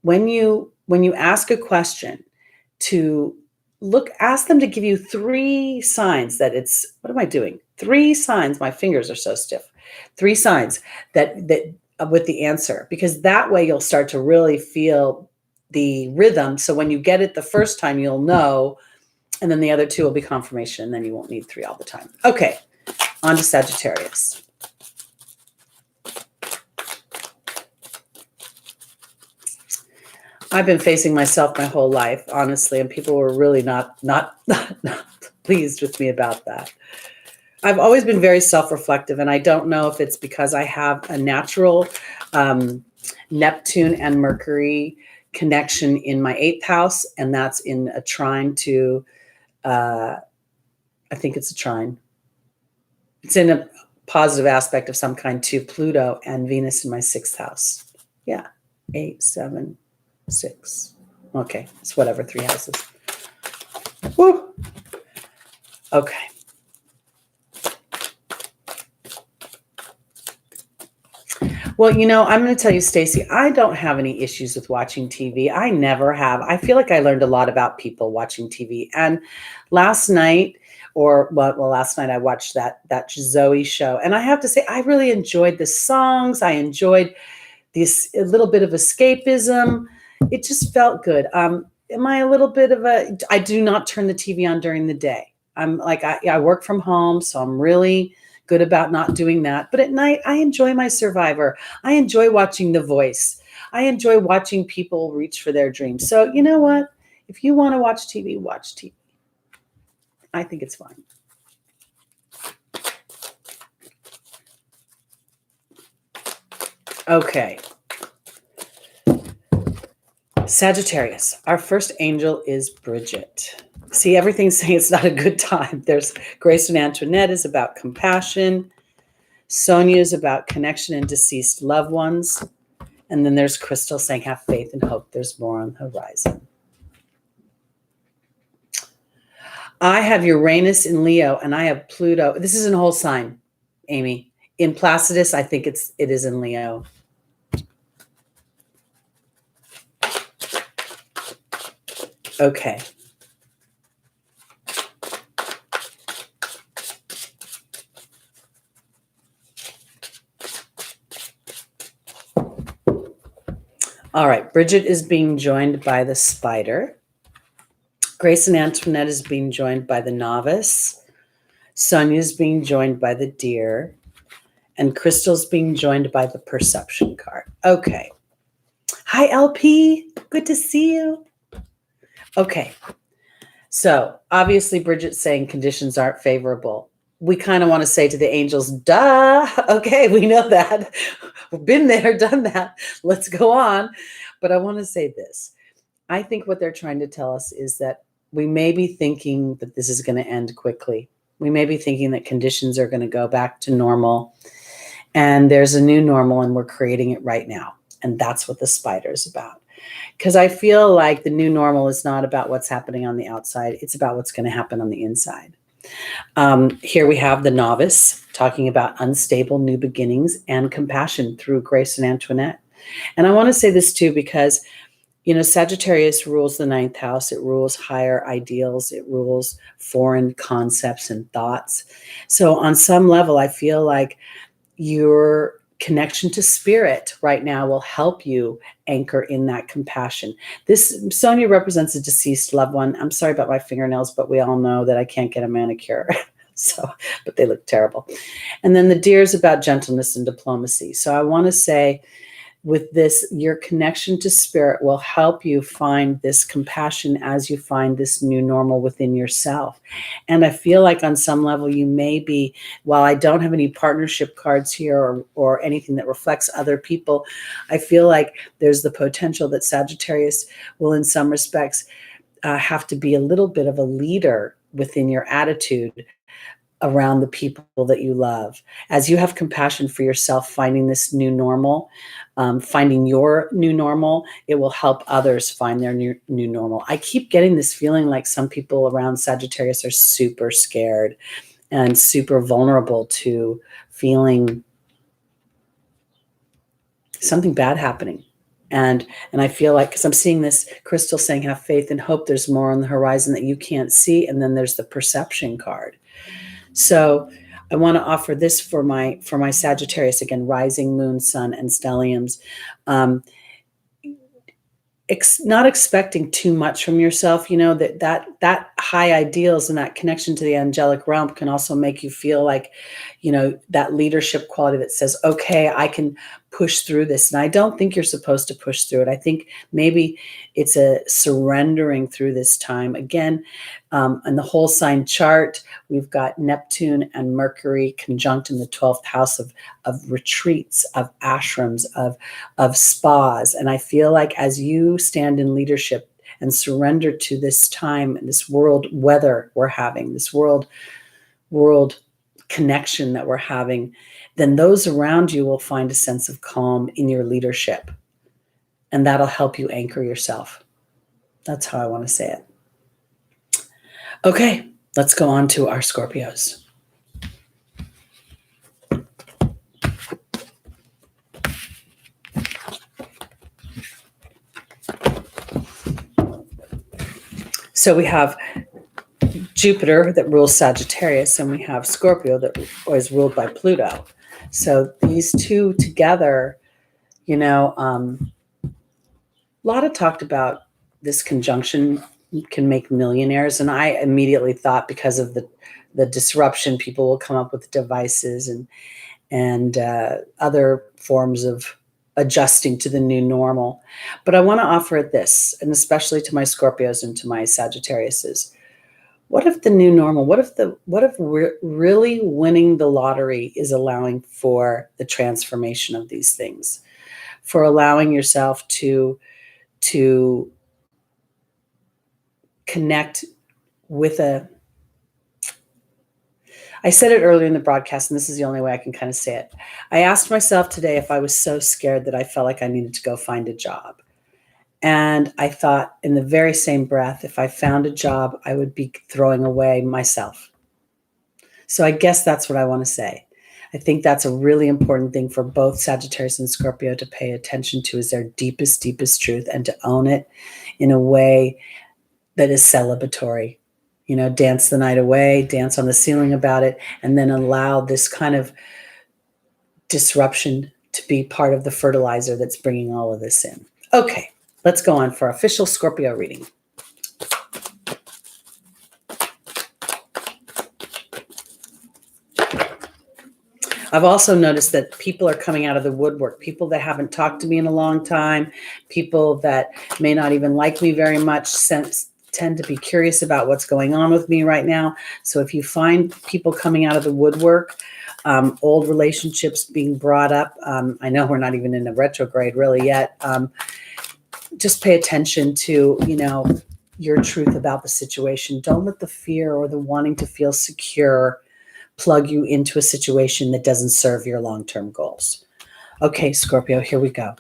when you ask a question, ask them to give you 3 signs that it's, what am I doing? 3 signs, my fingers are so stiff. 3 signs that with the answer, because that way you'll start to really feel the rhythm. So when you get it the first time, you'll know, and then the other 2 will be confirmation, and then you won't need 3 all the time. Okay, on to Sagittarius. I've been facing myself my whole life, honestly, and people were really not pleased with me about that. I've always been very self-reflective, and I don't know if it's because I have a natural Neptune and Mercury connection in my 8th house, and that's in a trine to, I think it's a trine. It's in a positive aspect of some kind to Pluto and Venus in my 6th house. Yeah, 8, 7, 6. Okay, it's whatever, 3 houses. Woo. Okay. Well, I'm going to tell you, Stacy, I don't have any issues with watching TV. I never have. I feel like I learned a lot about people watching TV. And last night, last night I watched that Zoe show. And I have to say, I really enjoyed the songs. I enjoyed a little bit of escapism. It just felt good. Am I a little bit of I do not turn the TV on during the day. I'm like, I work from home, so I'm really good about not doing that. But at night, I enjoy my Survivor. I enjoy watching The Voice. I enjoy watching people reach for their dreams. So you know what? If you want to watch TV, watch TV. I think it's fine. Okay. Sagittarius, our first angel is Bridget. See, everything's saying it's not a good time. There's Grace and Antoinette is about compassion. Sonia is about connection and deceased loved ones. And then there's Crystal saying, have faith and hope. There's more on the horizon. I have Uranus in Leo and I have Pluto. This isn't a whole sign, Amy. In Placidus, I think it is in Leo. Okay. All right. Bridget is being joined by the spider. Grace and Antoinette is being joined by the novice. Sonia is being joined by the deer. And Crystal's being joined by the perception card. Okay. Hi, LP. Good to see you. Okay. So obviously Bridget's saying conditions aren't favorable. We kind of want to say to the angels, duh. Okay, we know that. We've been there, done that. Let's go on. But I want to say this. I think what they're trying to tell us is that we may be thinking that this is going to end quickly. We may be thinking that conditions are going to go back to normal. And there's a new normal and we're creating it right now. And that's what the spider is about. Because I feel like the new normal is not about what's happening on the outside. It's about what's going to happen on the inside. Here we have the novice talking about unstable new beginnings and compassion through Grace and Antoinette. And I want to say this too, because, Sagittarius rules the 9th house. It rules higher ideals. It rules foreign concepts and thoughts. So on some level, I feel like your connection to spirit right now will help you anchor in that compassion. This Sonia represents a deceased loved one. I'm sorry about my fingernails, but we all know that I can't get a manicure. But they look terrible. And then the deer is about gentleness and diplomacy. So I want to say with this, your connection to spirit will help you find this compassion as you find this new normal within yourself. And I feel like on some level you may be, while I don't have any partnership cards here or anything that reflects other people, I feel like there's the potential that Sagittarius will in some respects have to be a little bit of a leader within your attitude around the people that you love. As you have compassion for yourself, finding this new normal, finding your new normal, it will help others find their new normal. I keep getting this feeling like some people around Sagittarius are super scared and super vulnerable to feeling something bad happening. And I feel like, because I'm seeing this Crystal saying, have faith and hope, there's more on the horizon that you can't see. And then there's the perception card. So I want to offer this for my Sagittarius, again, rising moon, sun, and stelliums. Not expecting too much from yourself, that high ideals and that connection to the angelic realm can also make you feel like, that leadership quality that says, okay, I can push through this. And I don't think you're supposed to push through it. I think maybe it's a surrendering through this time. Again, in the whole sign chart, we've got Neptune and Mercury conjunct in the 12th house of retreats, of ashrams, of spas. And I feel like as you stand in leadership and surrender to this time and this world weather we're having, this world connection that we're having, then those around you will find a sense of calm in your leadership. And that'll help you anchor yourself. That's how I want to say it. Okay, let's go on to our Scorpios. So we have Jupiter that rules Sagittarius, and we have Scorpio that is ruled by Pluto. So these two together, Lada talked about this conjunction can make millionaires. And I immediately thought, because of the disruption, people will come up with devices and other forms of adjusting to the new normal. But I want to offer it this, and especially to my Scorpios and to my Sagittariuses. What if the new normal, what if really winning the lottery is allowing for the transformation of these things, for allowing yourself to to connect with I said it earlier in the broadcast, and this is the only way I can kind of say it. I asked myself today if I was so scared that I felt like I needed to go find a job. And I thought in the very same breath, if I found a job, I would be throwing away myself. So I guess that's what I want to say. I think that's a really important thing for both Sagittarius and Scorpio to pay attention to, is their deepest, deepest truth, and to own it in a way that is celebratory. You know, dance the night away, dance on the ceiling about it, and then allow this kind of disruption to be part of the fertilizer that's bringing all of this in. Okay, let's go on for official Scorpio reading. I've also noticed that people are coming out of the woodwork, people that haven't talked to me in a long time, people that may not even like me very much, tend to be curious about what's going on with me right now. So if you find people coming out of the woodwork, old relationships being brought up, I know we're not even in a retrograde really yet, just pay attention to, you know, your truth about the situation. Don't let the fear or the wanting to feel secure plug you into a situation that doesn't serve your long-term goals. Okay, Scorpio, here we go.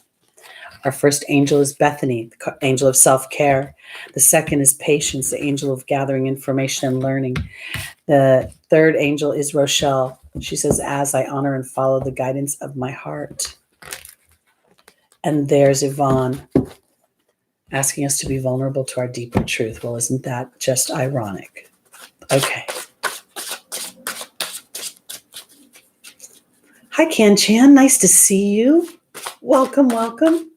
Our first angel is Bethany, the angel of self-care. The second is Patience, the angel of gathering information and learning. The third angel is Rochelle. She says, as I honor and follow the guidance of my heart. And there's Yvonne, asking us to be vulnerable to our deeper truth. Well, isn't that just ironic? Okay. Hi, Kan Chan. Nice to see you. Welcome, welcome.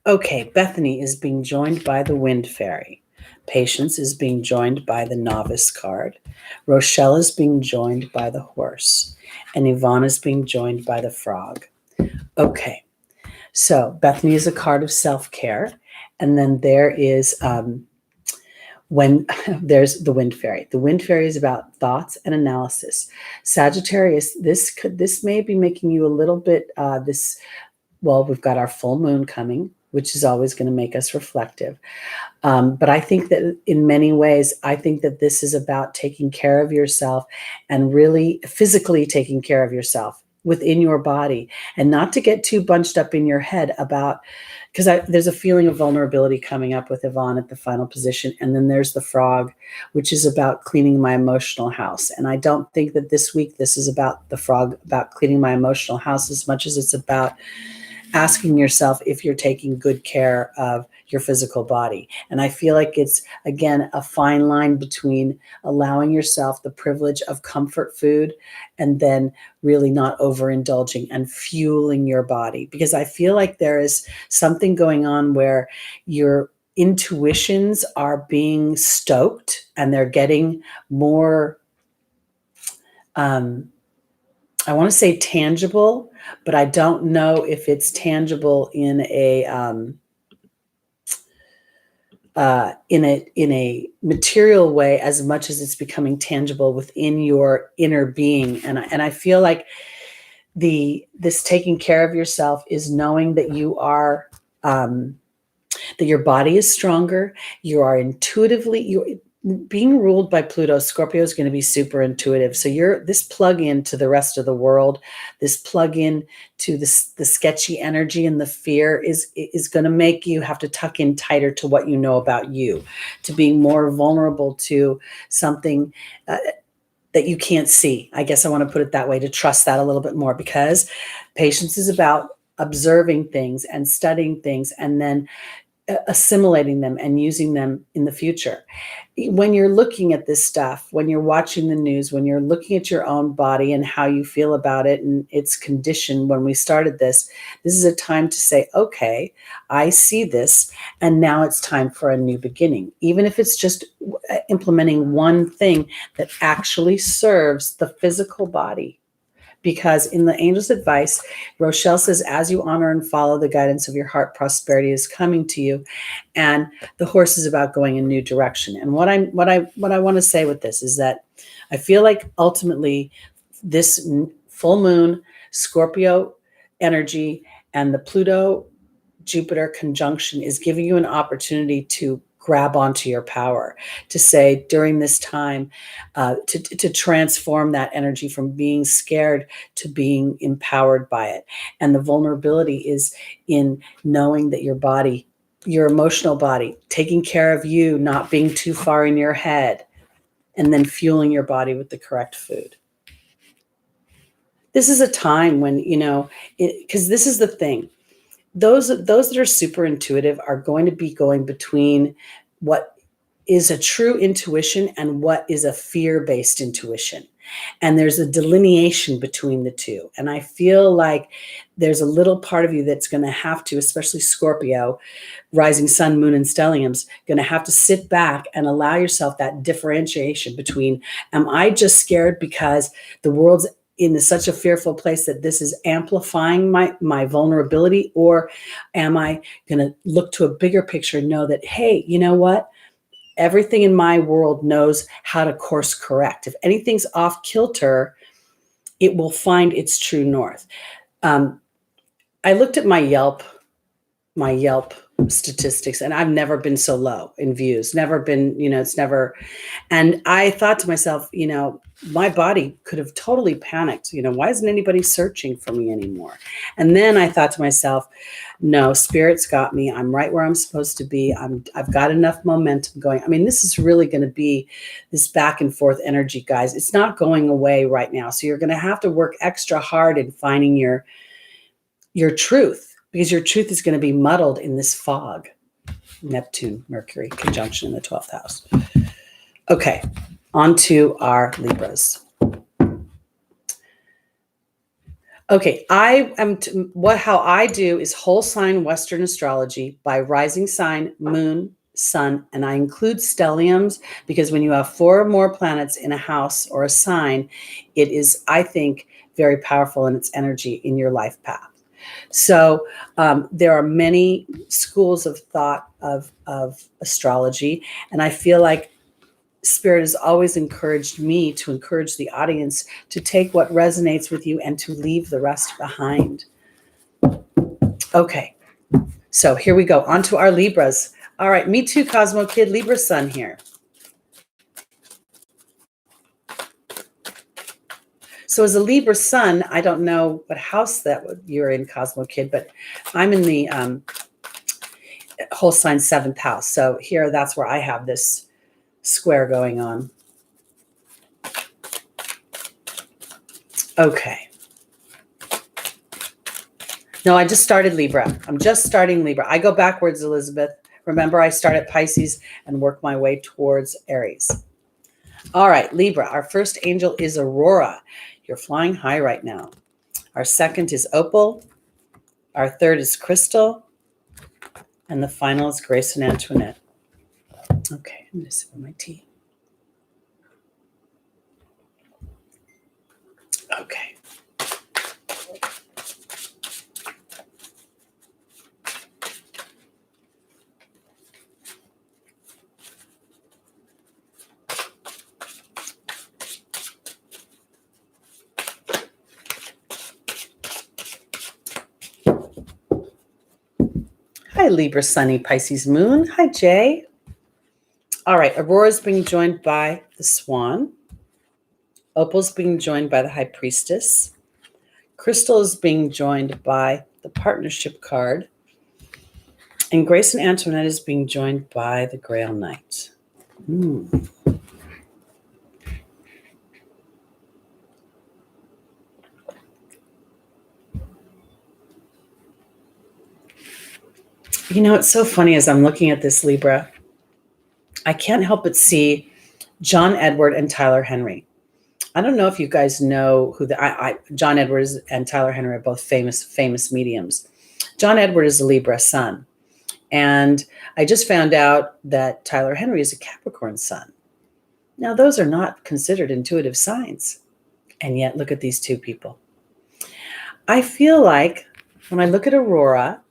Okay, Bethany is being joined by the Wind Fairy. Patience is being joined by the Novice card. Rochelle is being joined by the Horse. And Yvonne is being joined by the Frog. Okay, so Bethany is a card of self-care. And then there is... when there's the Wind Fairy. The Wind Fairy is about thoughts and analysis. Sagittarius, this may be making you a little bit, we've got our full moon coming, which is always going to make us reflective. But I think that in many ways, I think that this is about taking care of yourself and really physically taking care of yourself within your body, and not to get too bunched up in your head about, because there's a feeling of vulnerability coming up with Yvonne at the final position. And then there's the Frog, which is about cleaning my emotional house. And I don't think that this week, this is about the Frog, about cleaning my emotional house, as much as it's about asking yourself if you're taking good care of your physical body. And I feel like it's, again, a fine line between allowing yourself the privilege of comfort food and then really not overindulging and fueling your body. Because I feel like there is something going on where your intuitions are being stoked and they're getting more, I want to say tangible, but I don't know if it's tangible in a material way as much as it's becoming tangible within your inner being. And I feel like this taking care of yourself is knowing that you are that your body is stronger. You are intuitively being ruled by Pluto. Scorpio is going to be super intuitive. So you're this plug in to the rest of the world, this plug in to the sketchy energy and the fear is going to make you have to tuck in tighter to what you know about you, to being more vulnerable to something that you can't see. I guess I want to put it that way, to trust that a little bit more, because Patience is about observing things and studying things and then assimilating them and using them in the future. When you're looking at this stuff, when you're watching the news, when you're looking at your own body and how you feel about it and its condition, when we started this is a time to say, okay, I see this, and now it's time for a new beginning. Even if it's just implementing one thing that actually serves the physical body. Because in the angel's advice, Rochelle says, as you honor and follow the guidance of your heart, prosperity is coming to you. And the Horse is about going in a new direction. And what I want to say with this is that I feel like ultimately this full moon, Scorpio energy, And the Pluto-Jupiter conjunction is giving you an opportunity to grab onto your power, to say during this time, to transform that energy from being scared to being empowered by it. And the vulnerability is in knowing that your body, your emotional body, taking care of you, not being too far in your head, and then fueling your body with the correct food. This is a time when, because this is the thing. Those that are super intuitive are going to be going between what is a true intuition and what is a fear-based intuition. And there's a delineation between the two. And I feel like there's a little part of you that's going to have to, especially Scorpio, rising sun, moon, and stelliums, going to have to sit back and allow yourself that differentiation between, am I just scared because the world's in such a fearful place that this is amplifying my vulnerability? Or am I going to look to a bigger picture and know that, hey, you know what? Everything in my world knows how to course correct. If anything's off kilter, it will find its true north. I looked at my Yelp statistics, and I've never been so low in views, never been, it's never. And I thought to myself, my body could have totally panicked. Why isn't anybody searching for me anymore? And then I thought to myself, no, spirit's got me. I'm right where I'm supposed to be. I've got enough momentum going. I mean, this is really going to be this back and forth energy, guys. It's not going away right now. So you're going to have to work extra hard in finding your truth, because your truth is going to be muddled in this fog. Neptune, Mercury conjunction in the 12th house. Okay, on to our Libras. Okay, how I do is whole sign Western astrology by rising sign, moon, sun, and I include stelliums because when you have 4 or more planets in a house or a sign, it is, I think, very powerful in its energy in your life path. So there are many schools of thought of astrology, and I feel like Spirit has always encouraged me to encourage the audience to take what resonates with you and to leave the rest behind. Okay, so here we go, on to our Libras. All right, me too, Cosmo Kid, Libra Sun here. So as a Libra Sun, I don't know what house you're in, Cosmo Kid, but I'm in the whole sign 7th house. So here, that's where I have this square going on. Okay. No, I just started Libra. I'm just starting Libra. I go backwards, Elizabeth. Remember, I start at Pisces and work my way towards Aries. All right, Libra. Our first angel is Aurora. You're flying high right now. Our second is Opal. Our third is Crystal. And the final is Grace and Antoinette. Okay, I'm going to sip on my tea. Okay. Hi, Libra, Sunny, Pisces, Moon. Hi, Jay. All right, Aurora's being joined by the Swan. Opal's being joined by the High Priestess. Crystal is being joined by the Partnership card. And Grace and Antoinette is being joined by the Grail Knight. It's so funny as I'm looking at this, Libra, I can't help but see John Edward and Tyler Henry. I don't know if you guys know who John Edwards and Tyler Henry are both famous mediums. John Edward is a Libra sun. And I just found out that Tyler Henry is a Capricorn sun. Now, those are not considered intuitive signs. And yet, look at these two people. I feel like when I look at Aurora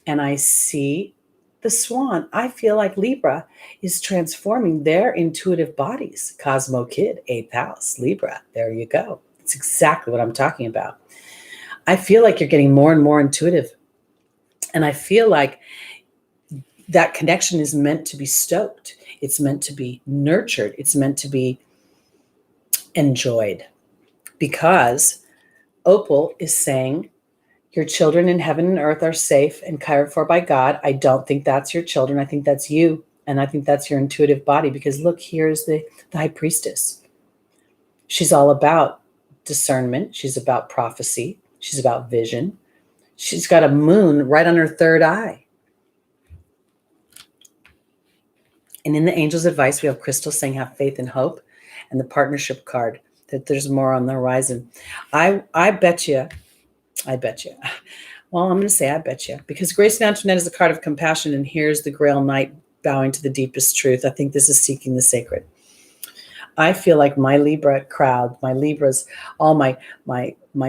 and I see the Swan, I feel like Libra is transforming their intuitive bodies. Cosmo Kid, 8th house, Libra. There you go. It's exactly what I'm talking about. I feel like you're getting more and more intuitive And I feel like that connection is meant to be stoked. It's meant to be nurtured. It's meant to be enjoyed, because Opal is saying, your children in heaven and earth are safe and cared for by God. I don't think that's your children. I think that's you. And I think that's your intuitive body, because look, here's the high priestess. She's all about discernment. She's about prophecy. She's about vision. She's got a moon right on her third eye. And in the angel's advice, we have Crystal saying, have faith and hope, and the partnership card, that there's more on the horizon. I bet you. Well, I'm going to say I bet you, because Grace and Antoinette is a card of compassion, and here's the Grail Knight bowing to the deepest truth. I think this is seeking the sacred. I feel like my Libra crowd, my Libras, all my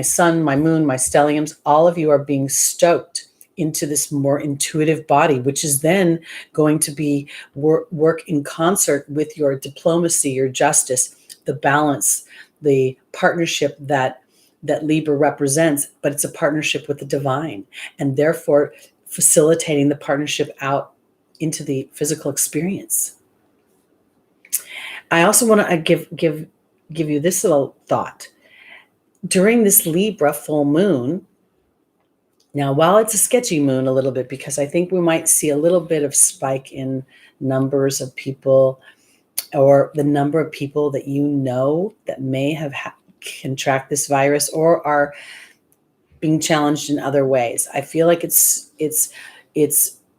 sun, my moon, my stelliums, all of you are being stoked into this more intuitive body, which is then going to be work in concert with your diplomacy, your justice, the balance, the partnership that Libra represents, but it's a partnership with the divine, and therefore facilitating the partnership out into the physical experience. I also want to give you this little thought. During this Libra full moon, now, while it's a sketchy moon a little bit, because I think we might see a little bit of spike in numbers of people, or the number of people that you know that may have contract this virus or are being challenged in other ways. I feel like it's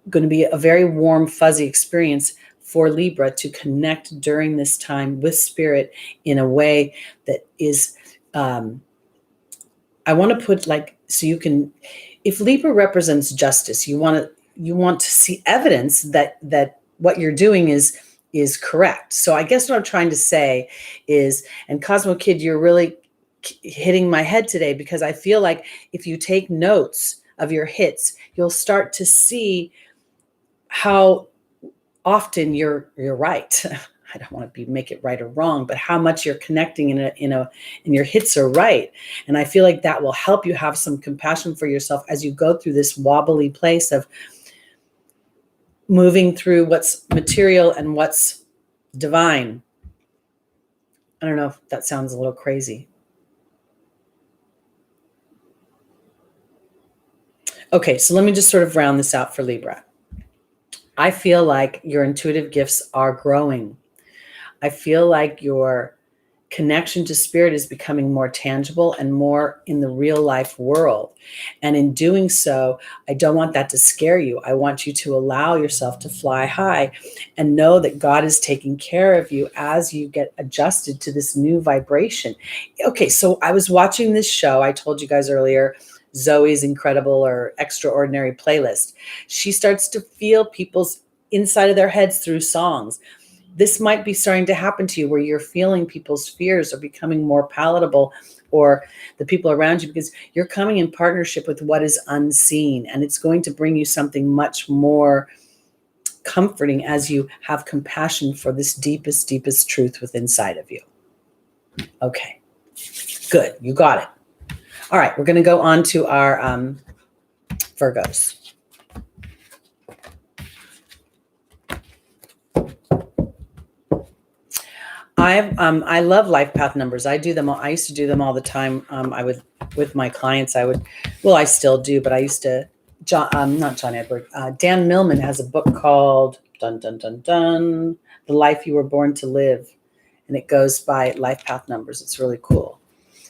going to be a very warm, fuzzy experience for Libra to connect during this time with spirit in a way that is, I want to put so you can, if Libra represents justice, you want to see evidence that what you're doing is correct. So I guess what I'm trying to say is, and Cosmo Kid, you're really hitting my head today, because I feel like if you take notes of your hits, you'll start to see how often you're right. I don't want to make it right or wrong, but how much you're connecting and your hits are right. And I feel like that will help you have some compassion for yourself as you go through this wobbly place of moving through what's material and what's divine. I don't know if that sounds a little crazy. Okay, so let me just sort of round this out for Libra. I feel like your intuitive gifts are growing. I feel like your connection to spirit is becoming more tangible and more in the real life world. And in doing so, I don't want that to scare you. I want you to allow yourself to fly high and know that God is taking care of you as you get adjusted to this new vibration. Okay, so I was watching this show. I told you guys earlier, Zoe's incredible or extraordinary playlist. She starts to feel people's inside of their heads through songs. This might be starting to happen to you, where you're feeling people's fears are becoming more palatable, or the people around you, because you're coming in partnership with what is unseen, and it's going to bring you something much more comforting as you have compassion for this deepest truth within inside of you. Okay, good. You got it. All right, we're going to go on to our Virgos. I love life path numbers. I do them. I used to do them all the time. I would, with my clients, I still do, but I used to, not John Edward, Dan Millman has a book called The Life You Were Born to Live. And it goes by life path numbers. It's really cool.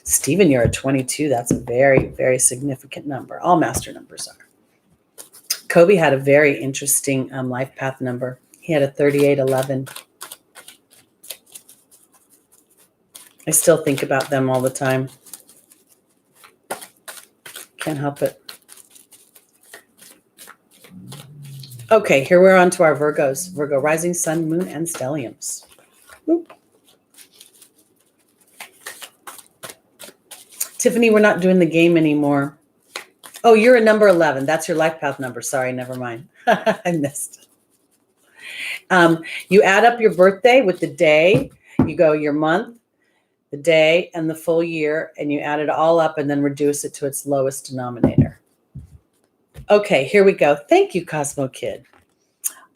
Stephen, you're a 22. That's a very, very significant number. All master numbers are. Kobe had a very interesting life path number. He had a 3811. I still think about them all the time. Can't help it. Okay, here we're on to our Virgos. Virgo, rising, sun, moon, and stelliums. Whoop. Tiffany, we're not doing the game anymore. Oh, you're a number 11. That's your life path number. Sorry, never mind. I missed. You add up your birthday with the day. You go your month, the day, and the full year, and you add it all up and then reduce it to its lowest denominator. Okay, here we go. Thank you, Cosmo Kid.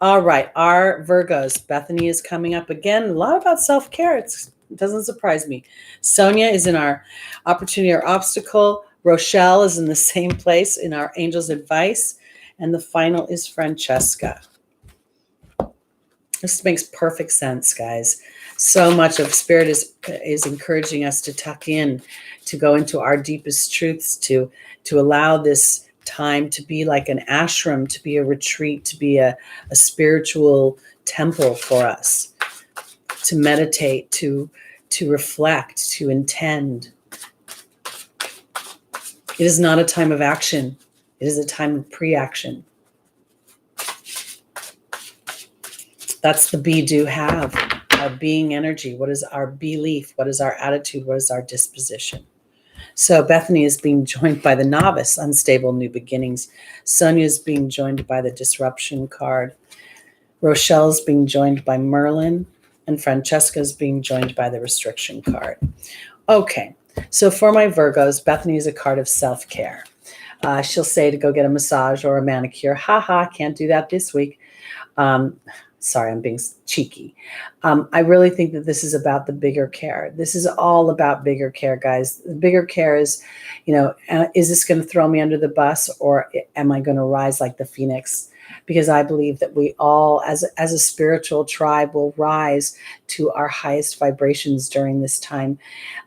All right, our Virgos. Bethany is coming up again. A lot about self-care. It doesn't surprise me. Sonia is in our opportunity or obstacle. Rochelle is in the same place in our angel's advice. And the final is Francesca. This makes perfect sense, guys. So much of Spirit is encouraging us to tuck in, to go into our deepest truths, to allow this time to be like an ashram, to be a retreat, to be a spiritual temple for us, to meditate, to reflect, to intend. It is not a time of action. It is a time of pre-action. That's the be, do, have. Our being energy. What is our belief? What is our attitude? What is our disposition? So Bethany is being joined by the novice, unstable new beginnings. Sonia is being joined by the disruption card. Rochelle is being joined by Merlin. And Francesca is being joined by the restriction card. Okay, so for my Virgos, Bethany is a card of self-care. She'll say to go get a massage or a manicure. Can't do that this week. Sorry, I'm being cheeky. I really think that this is about the bigger care. This is all about bigger care, guys. The bigger care is, is this going to throw me under the bus, or am I going to rise like the phoenix? Because I believe that we all, as a spiritual tribe, will rise to our highest vibrations during this time.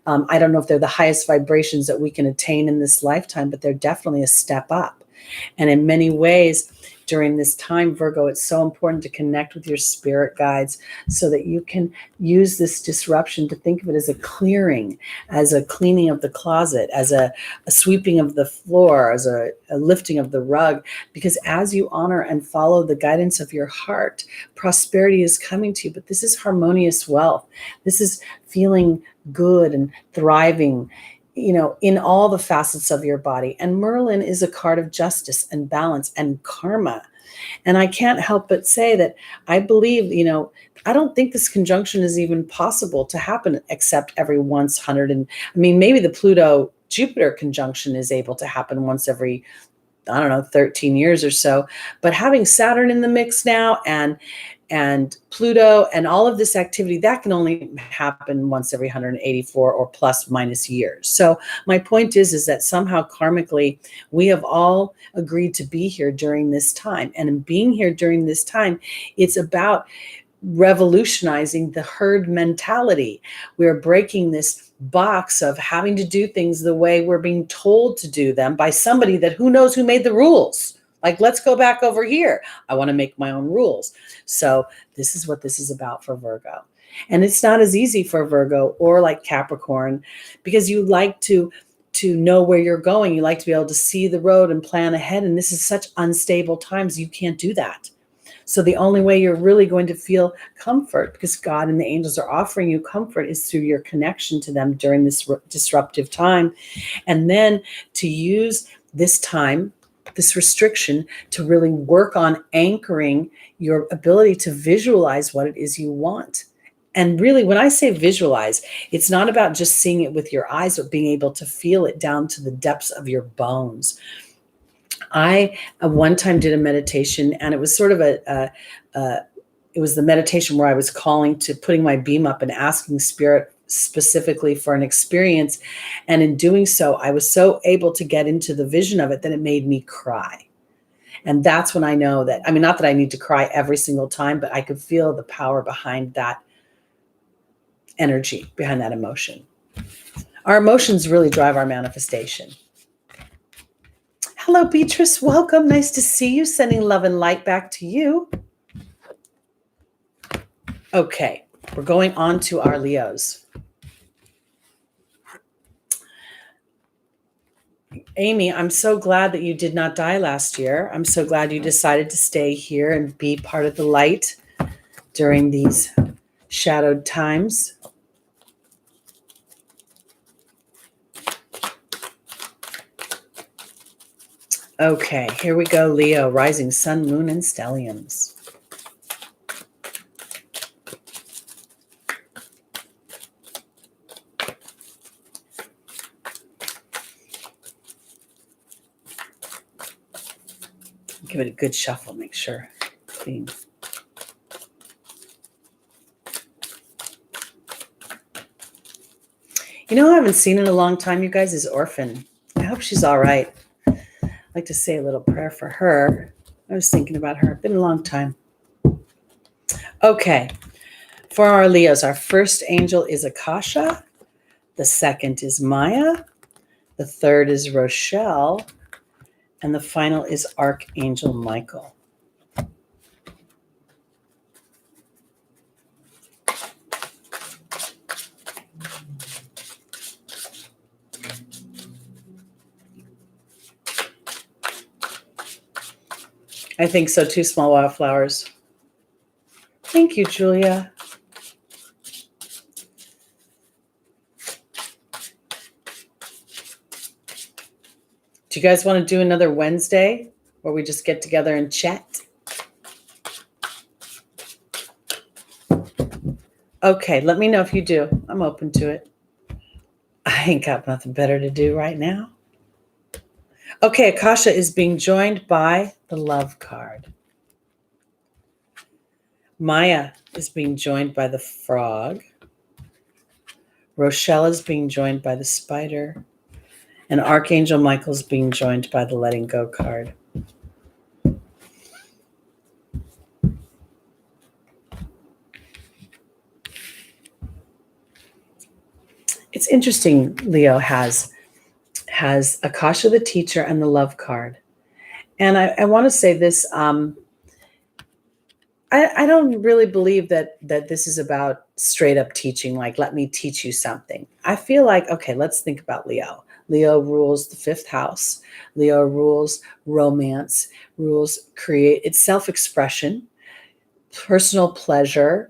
I don't know if they're the highest vibrations that we can attain in this lifetime, but they're definitely a step up. And in many ways, during this time, Virgo, it's so important to connect with your spirit guides so that you can use this disruption to think of it as a clearing, as a cleaning of the closet, as a sweeping of the floor, as a lifting of the rug. Because as you honor and follow the guidance of your heart, prosperity is coming to you. But this is harmonious wealth. This is feeling good and thriving, in all the facets of your body. And Merlin is a card of justice and balance and karma. And I can't help but say that I believe, I don't think this conjunction is even possible to happen except every once 100. And maybe the Pluto-Jupiter conjunction is able to happen once every, 13 years or so. But having Saturn in the mix now and Pluto and all of this activity, that can only happen once every 184 or plus minus years. So my point is that somehow karmically, we have all agreed to be here during this time. And in being here during this time, it's about revolutionizing the herd mentality. We're breaking this box of having to do things the way we're being told to do them by somebody that who knows who made the rules. Like, let's go back over here. I want to make my own rules. So this is what this is about for Virgo. And it's not as easy for Virgo or like Capricorn, because you like to know where you're going. You like to be able to see the road and plan ahead. And this is such unstable times. You can't do that. So the only way you're really going to feel comfort, because God and the angels are offering you comfort, is through your connection to them during this disruptive time. And then to use this time, this restriction, to really work on anchoring your ability to visualize what it is you want. And really, when I say visualize, it's not about just seeing it with your eyes, but being able to feel it down to the depths of your bones. I one time did a meditation, and it was sort of it was the meditation where I was calling to putting my beam up and asking spirit specifically for an experience. And in doing so, I was so able to get into the vision of it that it made me cry. And that's when I know that, not that I need to cry every single time, but I could feel the power behind that energy, behind that emotion. Our emotions really drive our manifestation. Hello, Beatrice. Welcome. Nice to see you. Sending love and light back to you. Okay, we're going on to our Leos. Amy, I'm so glad that you did not die last year. I'm so glad you decided to stay here and be part of the light during these shadowed times. Okay, here we go, Leo, rising sun, moon, and stelliums. give it a good shuffle, make sure. Clean. You know who I haven't seen in a long time, you guys, is Orphan. I hope she's all right. I'd like to say a little prayer for her. I was thinking about her. It's been a long time. Okay. For our Leos, our first angel is Akasha. The second is Maya. The third is Rochelle. And the final is Archangel Michael. I think so too, Small Wildflowers. Thank you, Julia. Do you guys want to do another Wednesday where we just get together and chat? Okay, let me know if you do. I'm open to it. I ain't got nothing better to do right now. Okay, Akasha is being joined by the Love card. Maya is being joined by the Frog. Rochelle is being joined by the Spider. And Archangel Michael is being joined by the Letting Go card. It's interesting, Leo has Akasha the Teacher and the Love card. And I want to say this, I don't really believe that this is about straight up teaching, like, let me teach you something. I feel like, okay, let's think about Leo. Leo rules the fifth house. Leo rules romance, rules it's self-expression, personal pleasure,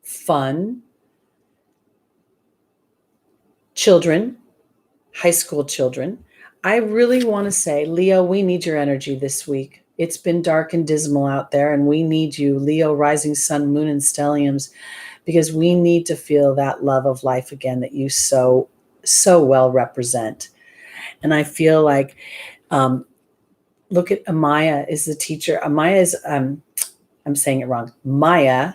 fun, children, high school children. I really want to say, Leo, we need your energy this week. It's been dark and dismal out there, and we need you, Leo, rising sun, moon, and stelliums, because we need to feel that love of life again that you so well represent. And I feel like, look at Amaya is the teacher. Amaya is, I'm saying it wrong, Maya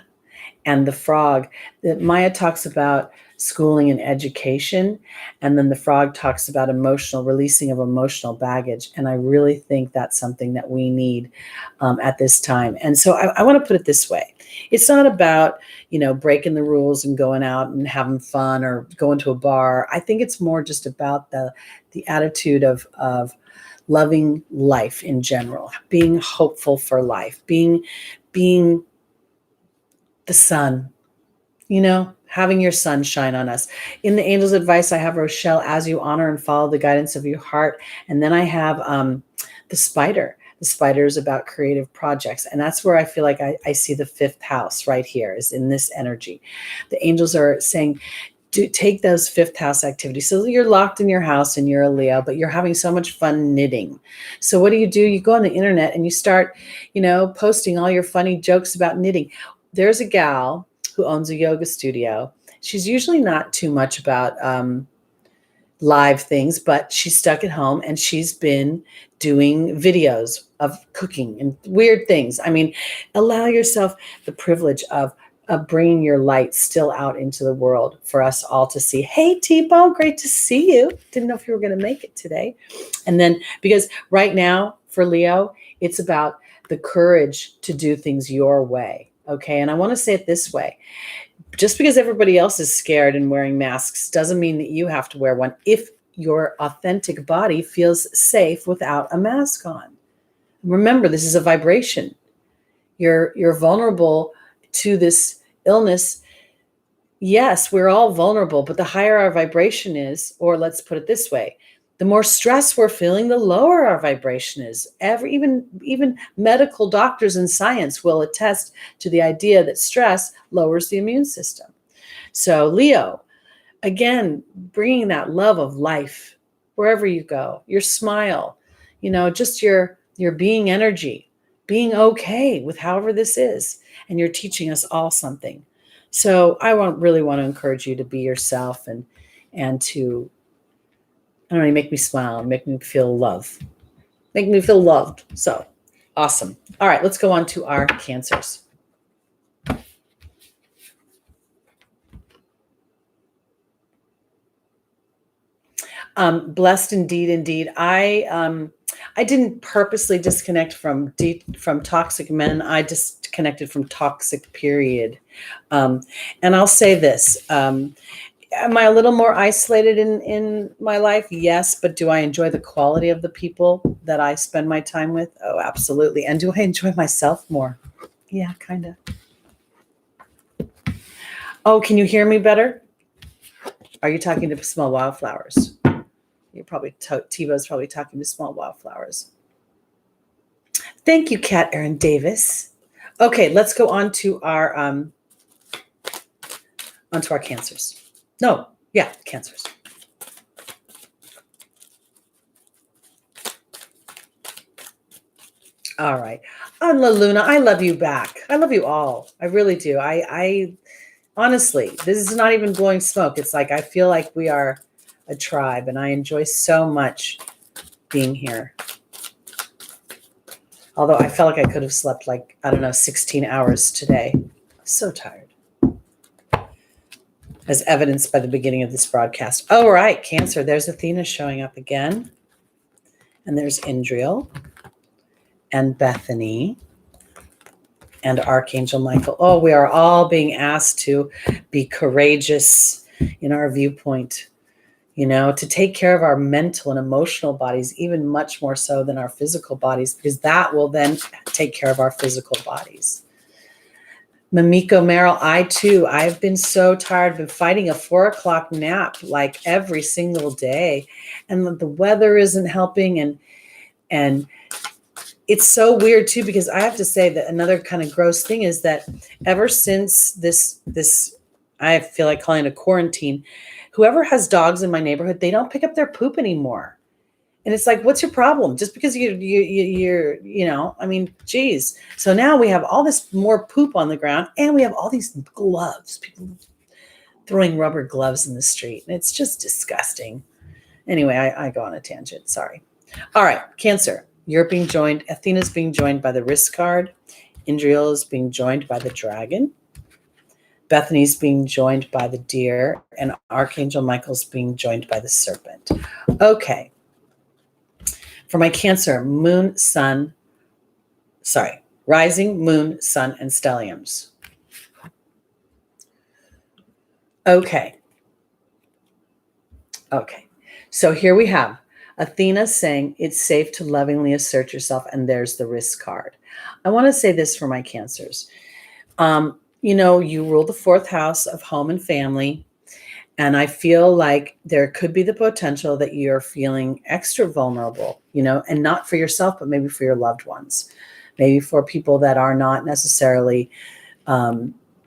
and the Frog. That Maya talks about schooling and education, and then the Frog talks about releasing of emotional baggage. And I really think that's something that we need at this time. And so I want to put it this way. It's not about, breaking the rules and going out and having fun or going to a bar. I think it's more just about the attitude of loving life in general, being hopeful for life, being the sun, having your sun shine on us. In the Angel's Advice, I have Rochelle, as you honor and follow the guidance of your heart. And then I have the Spider. The Spider is about creative projects. And that's where I feel like I see the fifth house right here, is in this energy. The angels are saying, take those fifth house activities. So you're locked in your house and you're a Leo, but you're having so much fun knitting. So what do? You go on the internet and you start, posting all your funny jokes about knitting. There's a gal who owns a yoga studio. She's usually not too much about live things, but she's stuck at home and she's been doing videos of cooking and weird things. I mean, allow yourself the privilege of bringing your light still out into the world for us all to see. Hey, T-Bone, great to see you. Didn't know if you were going to make it today. And then, because right now for Leo, it's about the courage to do things your way. Okay. And I want to say it this way. Just because everybody else is scared and wearing masks doesn't mean that you have to wear one if your authentic body feels safe without a mask on. Remember, this is a vibration. You're vulnerable to this illness. Yes, we're all vulnerable, but the higher our vibration is, or let's put it this way, the more stress we're feeling, the lower our vibration is. Even medical doctors and science will attest to the idea that stress lowers the immune system. So Leo, again, bringing that love of life wherever you go, your smile, just your being energy, being okay with however this is. And you're teaching us all something. So I really want to encourage you to be yourself and to, I don't know, make me smile, make me feel love, make me feel loved. So Awesome. All right, let's go on to our Cancers. Blessed indeed. I didn't purposely disconnect from toxic men. I disconnected from toxic, period. And I'll say this. Am I a little more isolated in my life? Yes. But do I enjoy the quality of the people that I spend my time with? Oh, absolutely. And do I enjoy myself more? Yeah, kind of. Oh, can you hear me better? Are you talking to small wildflowers? You're probably, Tivo's probably talking to small wildflowers. Thank you, Kat Erin Davis. Okay, let's go on to our Cancers. No, yeah, Cancers. All right. La Luna, I love you back. I love you all. I really do. I honestly, this is not even blowing smoke. It's like I feel like we are a tribe, and I enjoy so much being here. Although I felt like I could have slept 16 hours today. I'm so tired. As evidenced by the beginning of this broadcast. Oh, right, Cancer. There's Athena showing up again. And there's Indriel and Bethany and Archangel Michael. Oh, we are all being asked to be courageous in our viewpoint, to take care of our mental and emotional bodies, even much more so than our physical bodies, because that will then take care of our physical bodies. Mamiko Merrill, I've been so tired. I've been fighting a 4:00 nap like every single day. And the weather isn't helping. And it's so weird too, because I have to say that another kind of gross thing is that ever since this, I feel like calling it a quarantine, whoever has dogs in my neighborhood, they don't pick up their poop anymore. And it's like, what's your problem? Just because you're, geez. So now we have all this more poop on the ground, and we have all these gloves, people throwing rubber gloves in the street. And it's just disgusting. Anyway, I go on a tangent. Sorry. All right. Cancer. Athena's being joined by the wrist card. Indriel is being joined by the dragon. Bethany's being joined by the deer, and Archangel Michael's being joined by the serpent. Okay. For my Cancer, rising, moon, sun, and stelliums. Okay. So here we have Athena saying it's safe to lovingly assert yourself, and there's the wrist card. I want to say this for my Cancers. You rule the 4th house of home and family. And I feel like there could be the potential that you're feeling extra vulnerable, and not for yourself, but maybe for your loved ones, maybe for people that are not necessarily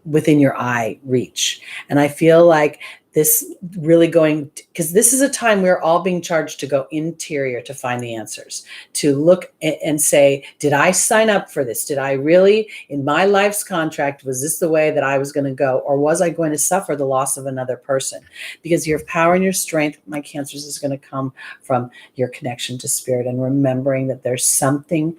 within your eye reach. And I feel like this really because this is a time we're all being charged to go interior to find the answers, to look and say, did I sign up for this? Did I really, in my life's contract, was this the way that I was going to go? Or was I going to suffer the loss of another person? Because your power and your strength, my Cancers, is going to come from your connection to spirit and remembering that there's something,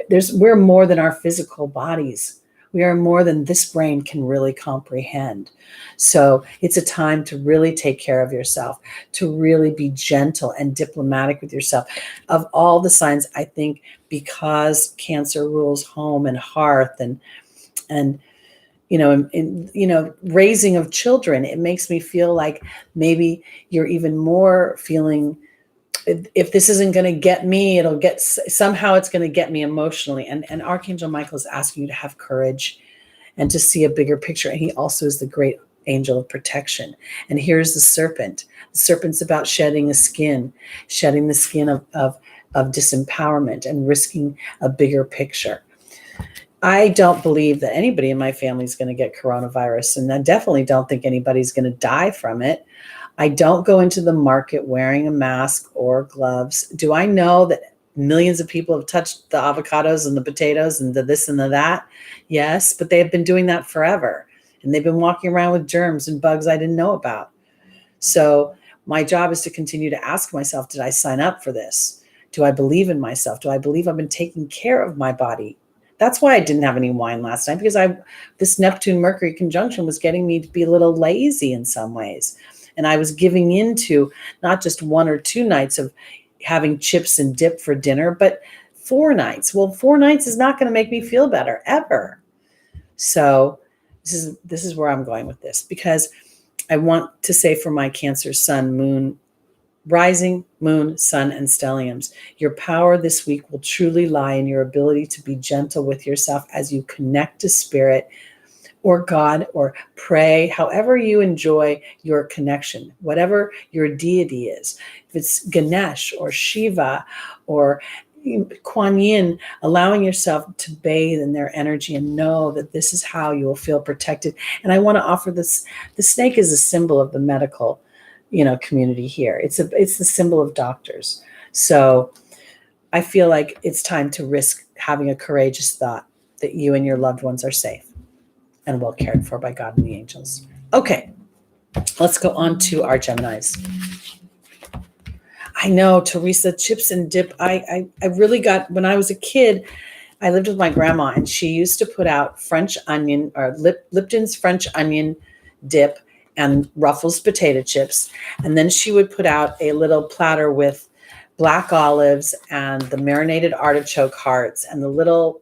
we're more than our physical bodies. We are more than this brain can really comprehend. So it's a time to really take care of yourself, to really be gentle and diplomatic with yourself. Of all the signs, I think, because Cancer rules home and hearth and raising of children, it makes me feel like maybe you're even more feeling, if this isn't going to get me, somehow it's going to get me emotionally. And Archangel Michael is asking you to have courage and to see a bigger picture. And he also is the great angel of protection. And here's the serpent. The serpent's about shedding the skin of disempowerment and risking a bigger picture. I don't believe that anybody in my family is going to get coronavirus. And I definitely don't think anybody's going to die from it. I don't go into the market wearing a mask or gloves. Do I know that millions of people have touched the avocados and the potatoes and the this and the that? Yes, but they have been doing that forever. And they've been walking around with germs and bugs I didn't know about. So my job is to continue to ask myself, did I sign up for this? Do I believe in myself? Do I believe I've been taking care of my body? That's why I didn't have any wine last night, because this Neptune Mercury conjunction was getting me to be a little lazy in some ways. And I was giving into not just 1 or 2 nights of having chips and dip for dinner, but 4 nights. Well, 4 nights is not going to make me feel better ever. So this is where I'm going with this, because I want to say for my Cancer sun, moon, rising, moon, sun, and stelliums, your power this week will truly lie in your ability to be gentle with yourself as you connect to spirit or God, or pray, however you enjoy your connection, whatever your deity is. If it's Ganesh or Shiva or Kuan Yin, allowing yourself to bathe in their energy and know that this is how you will feel protected. And I want to offer this. The snake is a symbol of the medical, community here. It's the symbol of doctors. So I feel like it's time to risk having a courageous thought that you and your loved ones are safe and well cared for by God and the angels. Okay, let's go on to our Geminis. I know, Teresa, chips and dip. I really got, when I was a kid, I lived with my grandma, and she used to put out French onion, or Lipton's French onion dip and Ruffles potato chips. And then she would put out a little platter with black olives and the marinated artichoke hearts and the little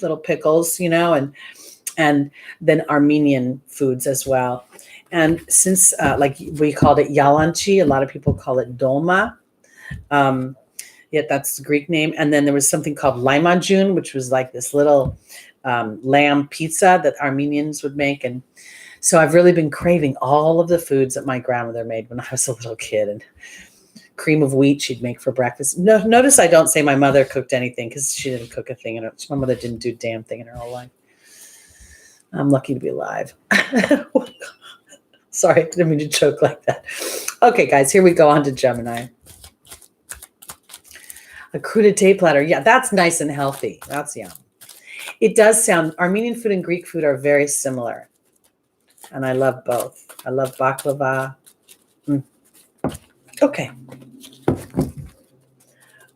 little pickles, and then Armenian foods as well. And since, like we called it yalanchi, a lot of people call it dolma. Yet that's the Greek name. And then there was something called laimajun, which was like this little lamb pizza that Armenians would make. And so I've really been craving all of the foods that my grandmother made when I was a little kid. And cream of wheat she'd make for breakfast. No, notice I don't say my mother cooked anything, because she didn't cook a thing. My mother didn't do a damn thing in her whole life. I'm lucky to be alive. Sorry, I didn't mean to joke like that. Okay, guys, here we go on to Gemini. A crudité platter. Yeah, that's nice and healthy. That's yum. It does sound, Armenian food and Greek food are very similar. And I love both. I love baklava. Okay.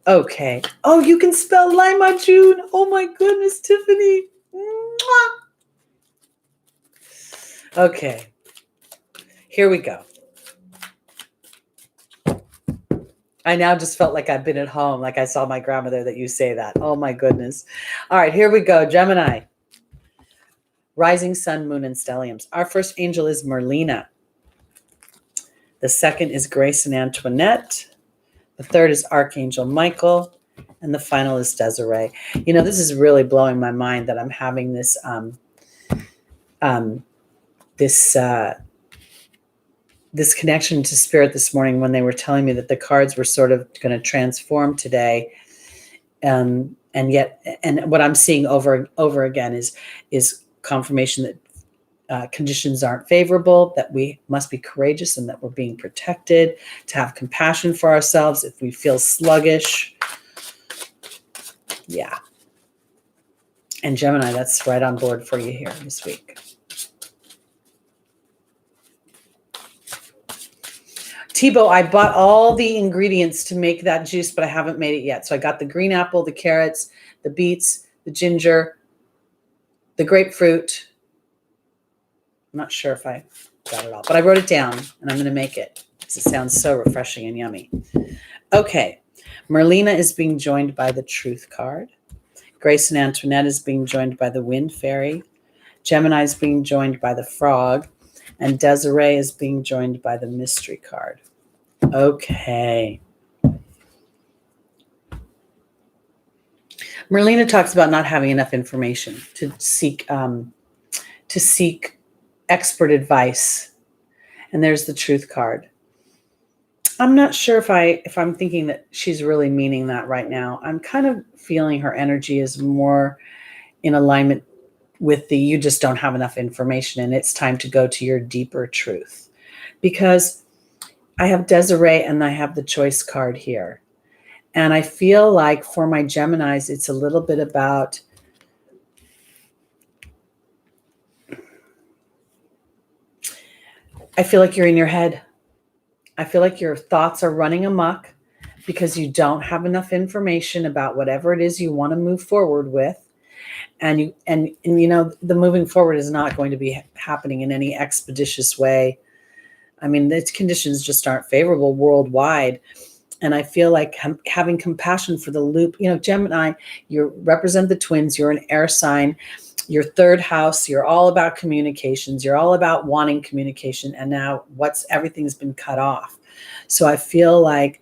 Okay. Oh, you can spell laimajun. Oh my goodness, Tiffany. Mwah. Okay. Here we go. I now just felt like I've been at home, like I saw my grandmother that you say that. Oh my goodness. All right, here we go. Gemini. Rising sun, moon, and stelliums. Our first angel is Merlina. The second is Grace and Antoinette. The third is Archangel Michael. And the final is Desiree. This is really blowing my mind that I'm having this this connection to spirit this morning, when they were telling me that the cards were sort of going to transform today. And what I'm seeing over and over again is confirmation that conditions aren't favorable, that we must be courageous and that we're being protected, to have compassion for ourselves if we feel sluggish. Yeah. And Gemini, that's right on board for you here this week. Thibaut, I bought all the ingredients to make that juice, but I haven't made it yet. So I got the green apple, the carrots, the beets, the ginger, the grapefruit. I'm not sure if I got it all, but I wrote it down and I'm going to make it because it sounds so refreshing and yummy. Okay. Merlina is being joined by the Truth card. Grace and Antoinette is being joined by the Wind Fairy. Gemini is being joined by the Frog. And Desiree is being joined by the Mystery card. Okay. Merlina talks about not having enough information to seek expert advice. And there's the Truth card. I'm not sure if I'm thinking that she's really meaning that right now. I'm kind of feeling her energy is more in alignment with the you just don't have enough information and it's time to go to your deeper truth. Because I have Desiree and I have the Choice card here. And I feel like for my Geminis, it's a little bit about I feel like you're in your head. I feel like your thoughts are running amok because you don't have enough information about whatever it is you want to move forward with. And the moving forward is not going to be happening in any expeditious way. I mean, the conditions just aren't favorable worldwide. And I feel like having compassion for the loop, Gemini, you represent the twins, you're an air sign, your third house, you're all about communications, you're all about wanting communication. And now everything's been cut off. So I feel like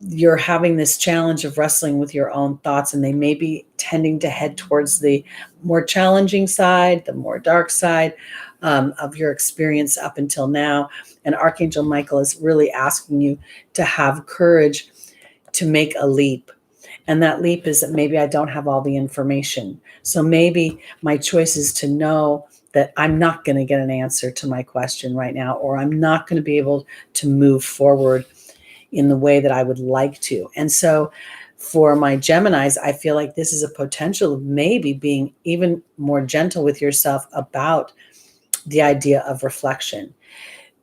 you're having this challenge of wrestling with your own thoughts, and they may be tending to head towards the more challenging side, the more dark side of your experience up until now. And Archangel Michael is really asking you to have courage to make a leap. And that leap is that maybe I don't have all the information. So maybe my choice is to know that I'm not going to get an answer to my question right now, or I'm not going to be able to move forward in the way that I would like to. And so for my Geminis, I feel like this is a potential of maybe being even more gentle with yourself about the idea of reflection.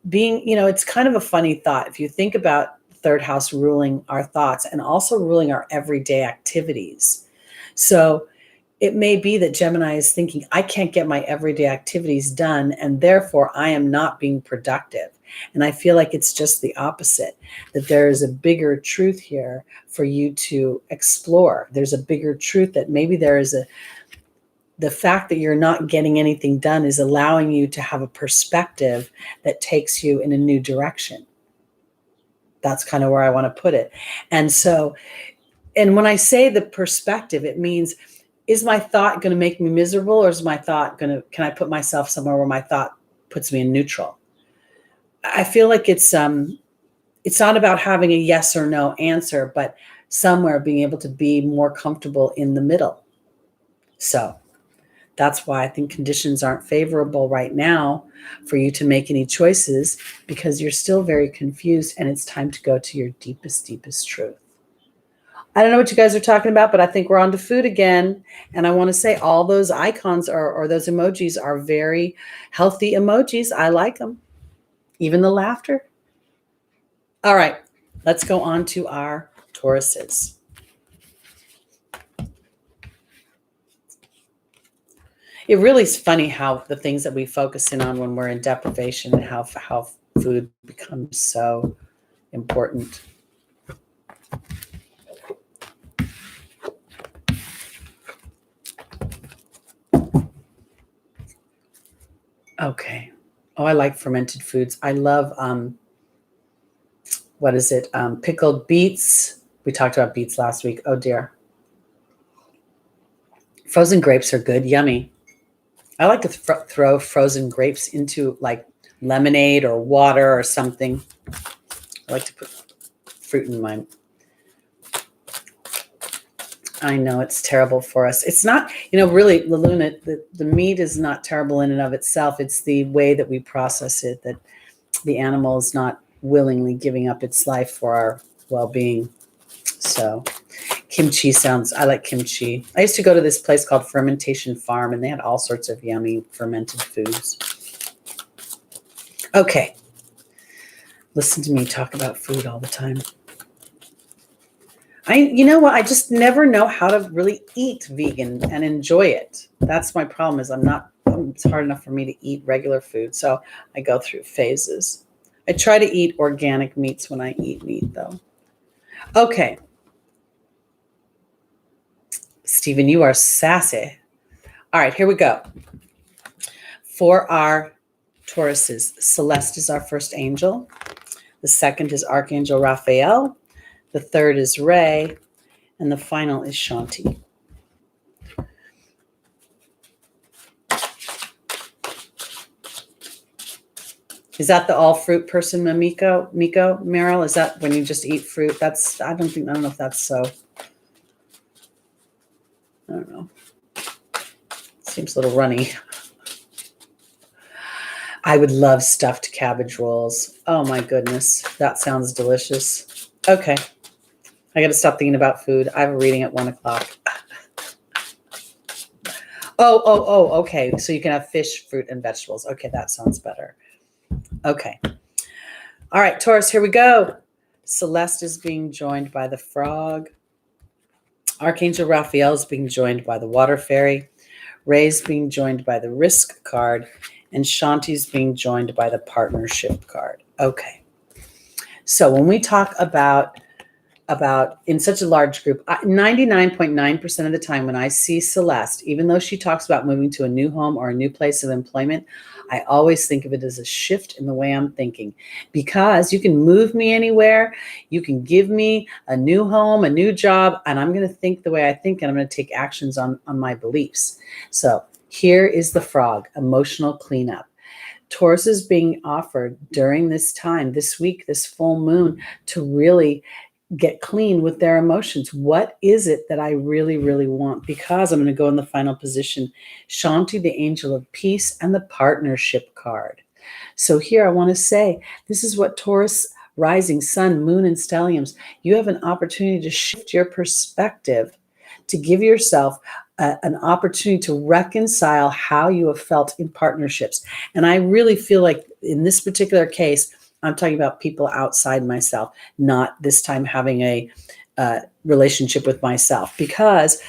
It's kind of a funny thought. If you think about third house ruling our thoughts and also ruling our everyday activities. So it may be that Gemini is thinking, I can't get my everyday activities done, and therefore I am not being productive. And I feel like it's just the opposite, that there is a bigger truth here for you to explore. There's a bigger truth that maybe the fact that you're not getting anything done is allowing you to have a perspective that takes you in a new direction. That's kind of where I want to put it. And when I say the perspective, it means, is my thought going to make me miserable, or is my thought can I put myself somewhere where my thought puts me in neutral? I feel like it's not about having a yes or no answer, but somewhere being able to be more comfortable in the middle. So that's why I think conditions aren't favorable right now for you to make any choices, because you're still very confused, and it's time to go to your deepest, deepest truth. I don't know what you guys are talking about, but I think we're on to food again. And I want to say all those icons or those emojis are very healthy emojis. I like them. Even the laughter. All right, let's go on to our Tauruses. It really is funny how the things that we focus in on when we're in deprivation, and how food becomes so important. Okay. Oh, I like fermented foods. I love, pickled beets. We talked about beets last week. Oh, dear. Frozen grapes are good. Yummy. I like to throw frozen grapes into like lemonade or water or something. I like to put fruit in mine. I know it's terrible for us. It's not, really, Luna, the meat is not terrible in and of itself. It's the way that we process it, that the animal is not willingly giving up its life for our well-being. So kimchi I like kimchi. I used to go to this place called Fermentation Farm, and they had all sorts of yummy fermented foods. Okay. Listen to me talk about food all the time. I just never know how to really eat vegan and enjoy it. That's my problem, is it's hard enough for me to eat regular food. So I go through phases. I try to eat organic meats when I eat meat, though. Okay. Stephen, you are sassy. All right, here we go. For our Tauruses, Celeste is our first angel. The second is Archangel Raphael. The third is Ray. And the final is Shanti. Is that the all fruit person, Miko, Meryl? Is that when you just eat fruit? I don't know if that's so. I don't know. Seems a little runny. I would love stuffed cabbage rolls. Oh my goodness. That sounds delicious. Okay. I got to stop thinking about food. I have a reading at 1:00. Oh, okay. So you can have fish, fruit, and vegetables. Okay, that sounds better. Okay. All right, Taurus, here we go. Celeste is being joined by the frog. Archangel Raphael is being joined by the water fairy. Ray's being joined by the risk card. And Shanti's being joined by the partnership card. Okay. So when we talk about in such a large group, 99.9% of the time when I see Celeste, even though she talks about moving to a new home or a new place of employment, I always think of it as a shift in the way I'm thinking, because you can move me anywhere. You can give me a new home, a new job, and I'm going to think the way I think, and I'm going to take actions on my beliefs. So here is the frog, emotional cleanup. Taurus is being offered during this time, this week, this full moon, to really get clean with their emotions. What is it that I really, really want? Because I'm going to go in the final position, Shanti, the angel of peace, and the partnership card. So here I want to say, this is what Taurus rising, sun, moon, and stelliums, you have an opportunity to shift your perspective, to give yourself an opportunity to reconcile how you have felt in partnerships. And I really feel like in this particular case, I'm talking about people outside myself, not this time having a relationship with myself, because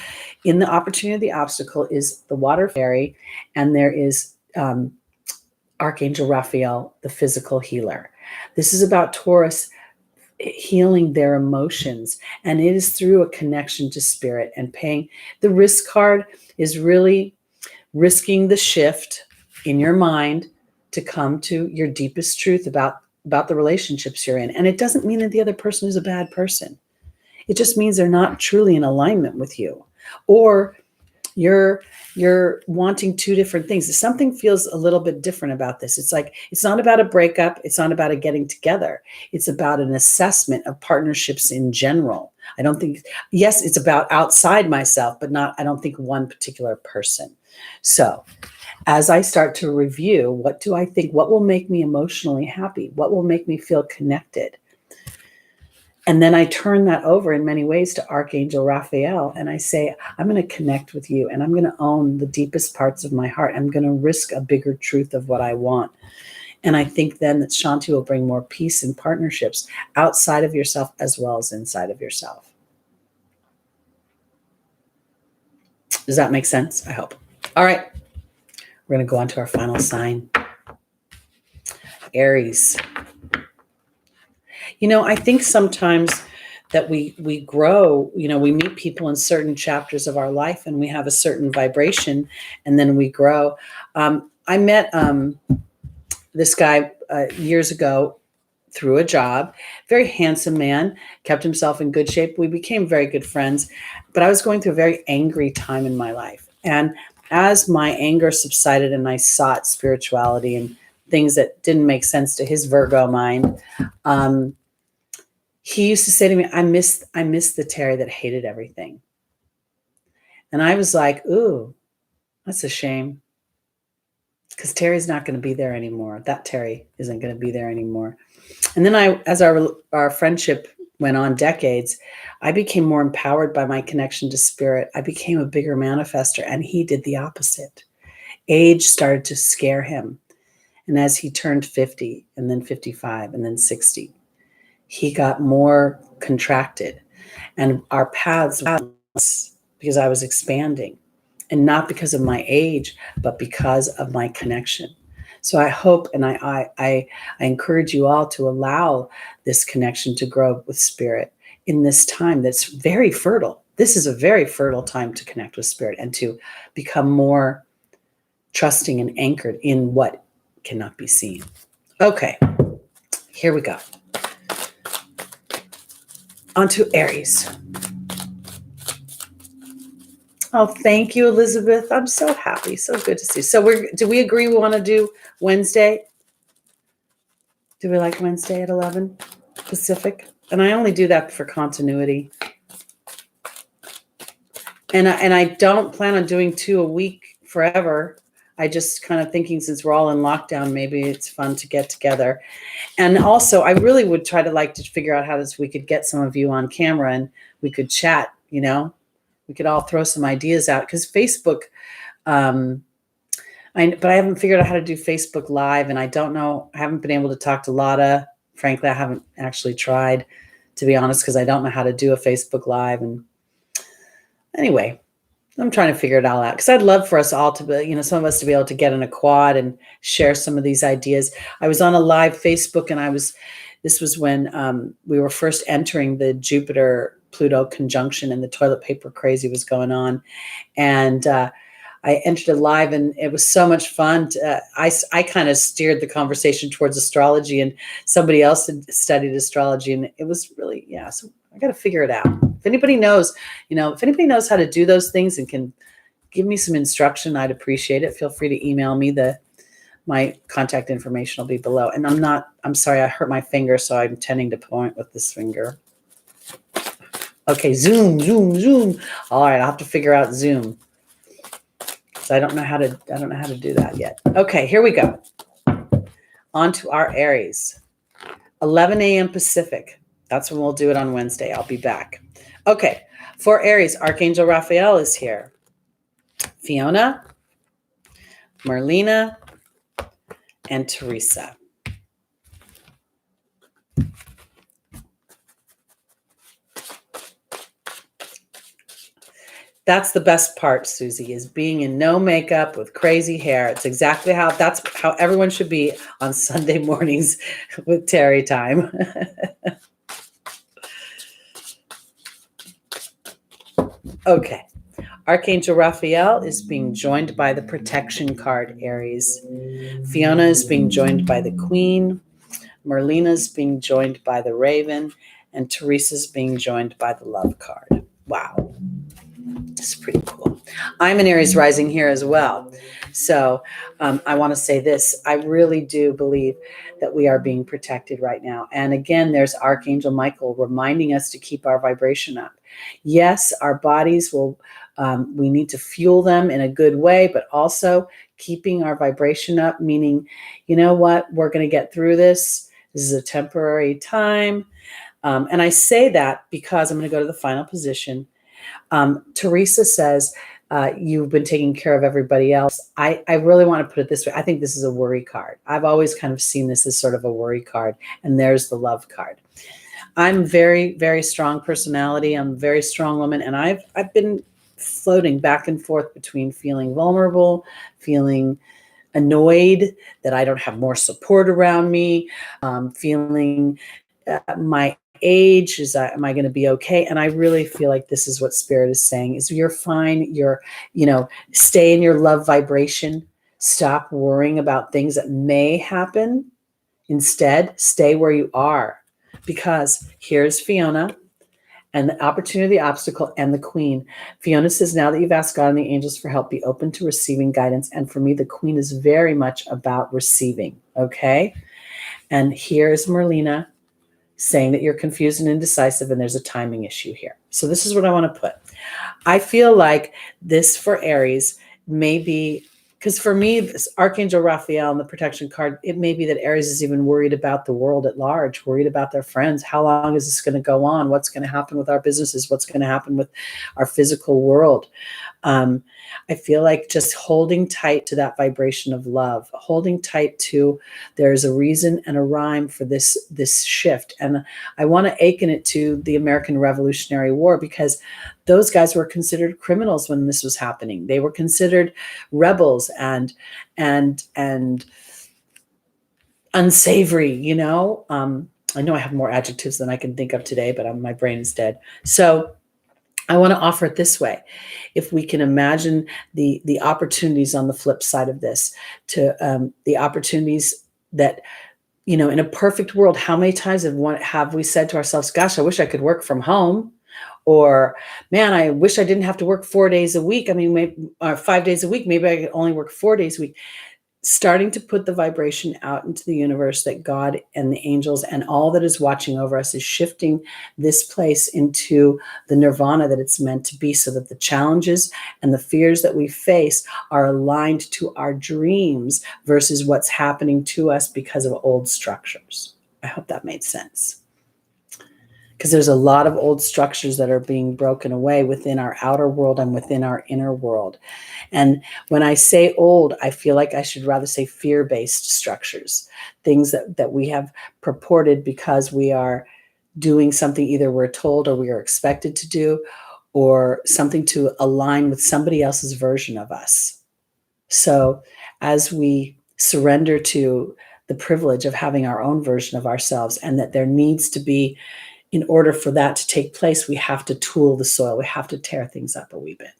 in the opportunity of the obstacle is the water fairy, and there is Archangel Raphael, the physical healer. This is about Taurus healing their emotions, and it is through a connection to spirit and paying. The risk card is really risking the shift in your mind to come to your deepest truth about the relationships you're in. And it doesn't mean that the other person is a bad person. It just means they're not truly in alignment with you, or you're wanting two different things. Something feels a little bit different about this. It's like, it's not about a breakup. It's not about a getting together. It's about an assessment of partnerships in general. I don't think, yes, it's about outside myself, but not, I don't think one particular person. So as I start to review, what do I think? What will make me emotionally happy? What will make me feel connected? And then I turn that over in many ways to Archangel Raphael, and I say, I'm going to connect with you, and I'm going to own the deepest parts of my heart. I'm going to risk a bigger truth of what I want. And I think then that Shanti will bring more peace in partnerships outside of yourself as well as inside of yourself. Does that make sense? I hope. All right. We're going to go on to our final sign. Aries. I think sometimes that we grow, we meet people in certain chapters of our life, and we have a certain vibration, and then we grow. I met this guy years ago through a job, very handsome man, kept himself in good shape. We became very good friends, but I was going through a very angry time in my life. And as my anger subsided and I sought spirituality and things that didn't make sense to his Virgo mind, he used to say to me, I miss the Teri that hated everything. And I was like, ooh, that's a shame, because Teri's not going to be there anymore. That Teri isn't going to be there anymore. And then as our friendship went on decades, I became more empowered by my connection to spirit. I became a bigger manifester, and he did the opposite. Age started to scare him. And as he turned 50 and then 55 and then 60, he got more contracted, and our paths, because I was expanding, and not because of my age, but because of my connection. So I hope, and I encourage you all to allow this connection to grow with spirit in this time that's very fertile. This is a very fertile time to connect with spirit and to become more trusting and anchored in what cannot be seen. Okay, here we go. On to Aries. Oh, thank you, Elizabeth. I'm so happy. So good to see you. So do we agree we want to do Wednesday? Do we like Wednesday at 11 Pacific? And I only do that for continuity. And I don't plan on doing 2 a week forever. I just kind of thinking, since we're all in lockdown, maybe it's fun to get together. And also, I really would try to figure out how we could get some of you on camera and we could chat, We could all throw some ideas out, because Facebook, but I haven't figured out how to do Facebook Live, and I don't know. I haven't been able to talk to Lada. Frankly, I haven't actually tried. to be honest, because I don't know how to do a Facebook Live. And anyway, I'm trying to figure it all out, because I'd love for us all to be, some of us to be able to get in a quad and share some of these ideas. I was on a live Facebook, and this was when we were first entering the Jupiter-Pluto conjunction, and the toilet paper crazy was going on. And I entered a live, and it was so much fun. I kind of steered the conversation towards astrology, and somebody else had studied astrology, and it was really, so I got to figure it out. If anybody knows, how to do those things and can give me some instruction, I'd appreciate it. Feel free to email me. My contact information will be below. And I'm sorry, I hurt my finger, so I'm tending to point with this finger. Okay, Zoom. All right, I'll have to figure out Zoom. So I don't know how to do that yet. Okay, here we go. On to our Aries. 11 a.m. Pacific. That's when we'll do it on Wednesday. I'll be back. Okay, for Aries, Archangel Raphael is here. Fiona, Marlena, and Teresa. That's the best part, Susie, is being in no makeup with crazy hair. It's exactly that's how everyone should be on Sunday mornings with Teri time. Okay. Archangel Raphael is being joined by the protection card, Aries. Fiona is being joined by the Queen. Marlena is being joined by the Raven. And Teresa is being joined by the Love card. Wow. It's pretty cool. I'm an Aries rising here as well. So I want to say this. I really do believe that we are being protected right now. And again, there's Archangel Michael reminding us to keep our vibration up. Yes, our bodies will, we need to fuel them in a good way, but also keeping our vibration up, meaning, you know what, we're going to get through this. This is a temporary time. And I say that because I'm going to go to the final position. Teresa says, you've been taking care of everybody else. I really want to put it this way. I think this is a worry card. I've always kind of seen this as sort of a worry card. And there's the Love card. I'm very, very strong personality. I'm a very strong woman. And I've been floating back and forth between feeling vulnerable, feeling annoyed that I don't have more support around me, feeling my age, am I going to be okay? And I really feel like this is what Spirit is saying, is you're fine. Stay in your love vibration. Stop worrying about things that may happen. Instead, stay where you are, because here's Fiona and the opportunity, the obstacle, and the Queen. Fiona says, now that you've asked God and the angels for help, be open to receiving guidance. And for me, the Queen is very much about receiving. Okay. And here's Marlena saying that you're confused and indecisive, and there's a timing issue here. So this is what I want to put. I feel like this for Aries may be, because for me, this Archangel Raphael and the protection card, it may be that Aries is even worried about the world at large, worried about their friends. How long is this going to go on? What's going to happen with our businesses? What's going to happen with our physical world? I feel like just holding tight to that vibration of love, holding tight to there's a reason and a rhyme for this shift. And I want to akin it to the American Revolutionary War, because those guys were considered criminals when this was happening. They were considered rebels and unsavory, I know I have more adjectives than I can think of today, but my brain is dead. So I want to offer it this way. If we can imagine the opportunities on the flip side of this, to the opportunities that, in a perfect world, how many times have we said to ourselves, gosh, I wish I could work from home, or man, I wish I didn't have to work 4 days a week. I mean, maybe 5 days a week, maybe I could only work 4 days a week. Starting to put the vibration out into the universe that God and the angels and all that is watching over us is shifting this place into the nirvana that it's meant to be, so that the challenges and the fears that we face are aligned to our dreams versus what's happening to us because of old structures. I hope that made sense. Because there's a lot of old structures that are being broken away within our outer world and within our inner world. And when I say old, I feel like I should rather say fear-based structures, things that we have purported because we are doing something either we're told or we are expected to do, or something to align with somebody else's version of us. So as we surrender to the privilege of having our own version of ourselves, and that there needs to be, in order for that to take place, we have to tool the soil. We have to tear things up a wee bit.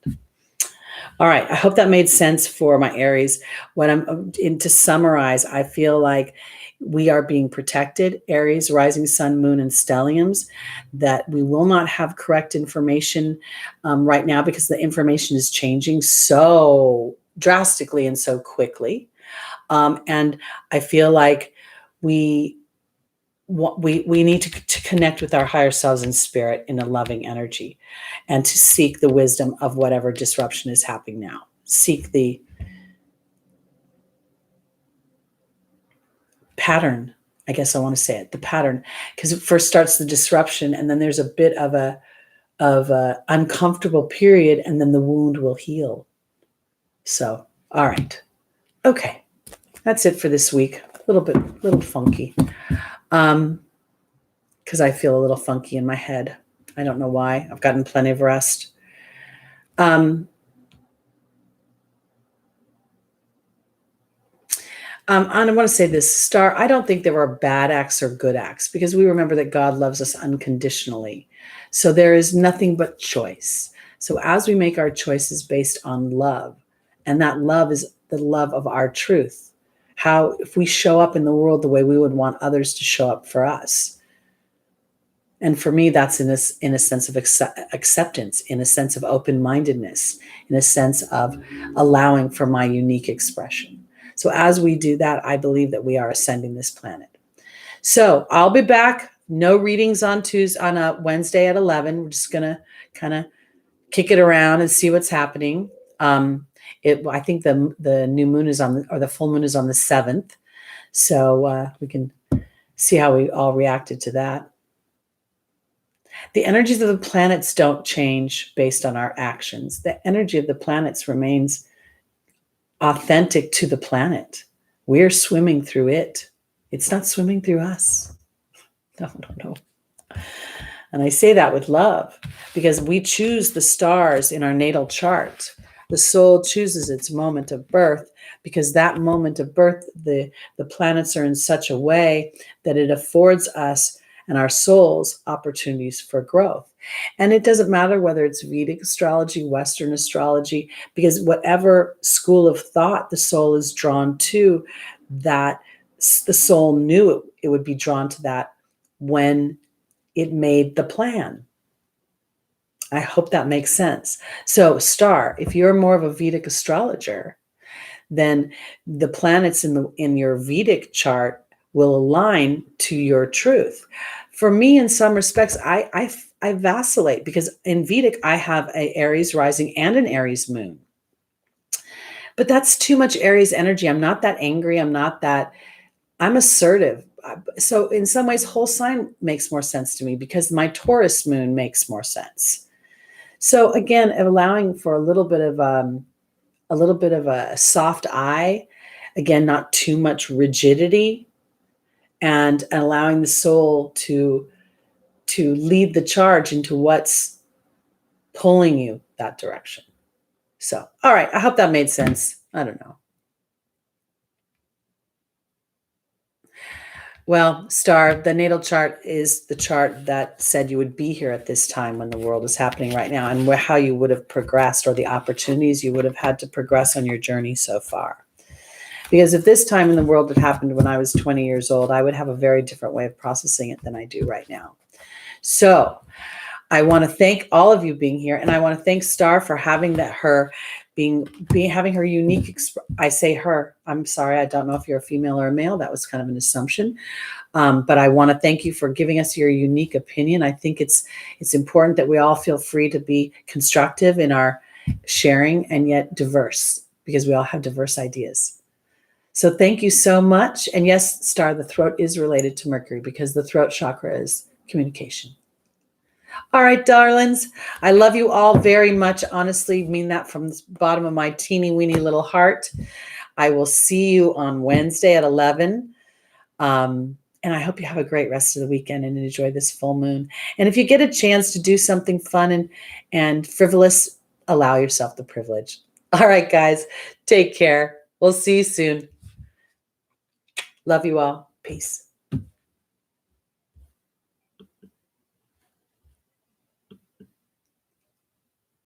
All right. I hope that made sense for my Aries. What I'm in to summarize, I feel like we are being protected, Aries, rising sun, moon, and stelliums, that we will not have correct information right now because the information is changing so drastically and so quickly. And I feel like we need to connect with our higher selves in spirit in a loving energy, and to seek the wisdom of whatever disruption is happening now. Seek the pattern. I guess I want to say it, the pattern, because it first starts the disruption, and then there's a bit of a uncomfortable period, and then the wound will heal. So, all right. Okay. That's it for this week. A little funky. Because I feel a little funky in my head. I don't know why. I've gotten plenty of rest. And I want to say this, Star, I don't think there were bad acts or good acts, because we remember that God loves us unconditionally. So there is nothing but choice. So as we make our choices based on love, and that love is the love of our truth, how if we show up in the world the way we would want others to show up for us. And for me, that's in a sense of acceptance, in a sense of open-mindedness, in a sense of allowing for my unique expression. So as we do that, I believe that we are ascending this planet. So I'll be back. No readings on a Wednesday at 11. We're just gonna kind of kick it around and see what's happening. I think the new moon is or the full moon is on the 7th. So we can see how we all reacted to that. The energies of the planets don't change based on our actions. The energy of the planets remains authentic to the planet. We're swimming through it. It's not swimming through us. No. And I say that with love, because we choose the stars in our natal chart. The soul chooses its moment of birth, because that moment of birth, the planets are in such a way that it affords us and our souls opportunities for growth. And it doesn't matter whether it's Vedic astrology, Western astrology, because whatever school of thought the soul is drawn to, that the soul knew it would be drawn to that when it made the plan. I hope that makes sense. So, Star, if you're more of a Vedic astrologer, then the planets in your Vedic chart will align to your truth. For me, in some respects, I vacillate, because in Vedic, I have an Aries rising and an Aries moon. But that's too much Aries energy. I'm not that angry. I'm assertive. So in some ways, whole sign makes more sense to me, because my Taurus moon makes more sense. So again, allowing for a little bit of a soft eye, again, not too much rigidity, and allowing the soul to lead the charge into what's pulling you that direction. So, all right, I hope that made sense. I don't know. Well, Star, the natal chart is the chart that said you would be here at this time when the world is happening right now, and how you would have progressed, or the opportunities you would have had to progress on your journey so far. Because if this time in the world had happened when I was 20 years old, I would have a very different way of processing it than I do right now. So I want to thank all of you being here, and I want to thank Star for having having her unique. I say her. I'm sorry. I don't know if you're a female or a male. That was kind of an assumption. But I want to thank you for giving us your unique opinion. I think it's important that we all feel free to be constructive in our sharing, and yet diverse, because we all have diverse ideas. So thank you so much. And yes, Star, the throat is related to Mercury, because the throat chakra is communication. All right, darlings, I love you all very much. Honestly, mean that from the bottom of my teeny weeny little heart. I will see you on Wednesday at 11. And I hope you have a great rest of the weekend and enjoy this full moon. And if you get a chance to do something fun and frivolous, allow yourself the privilege. All right, guys, take care. We'll see you soon. Love you all. Peace.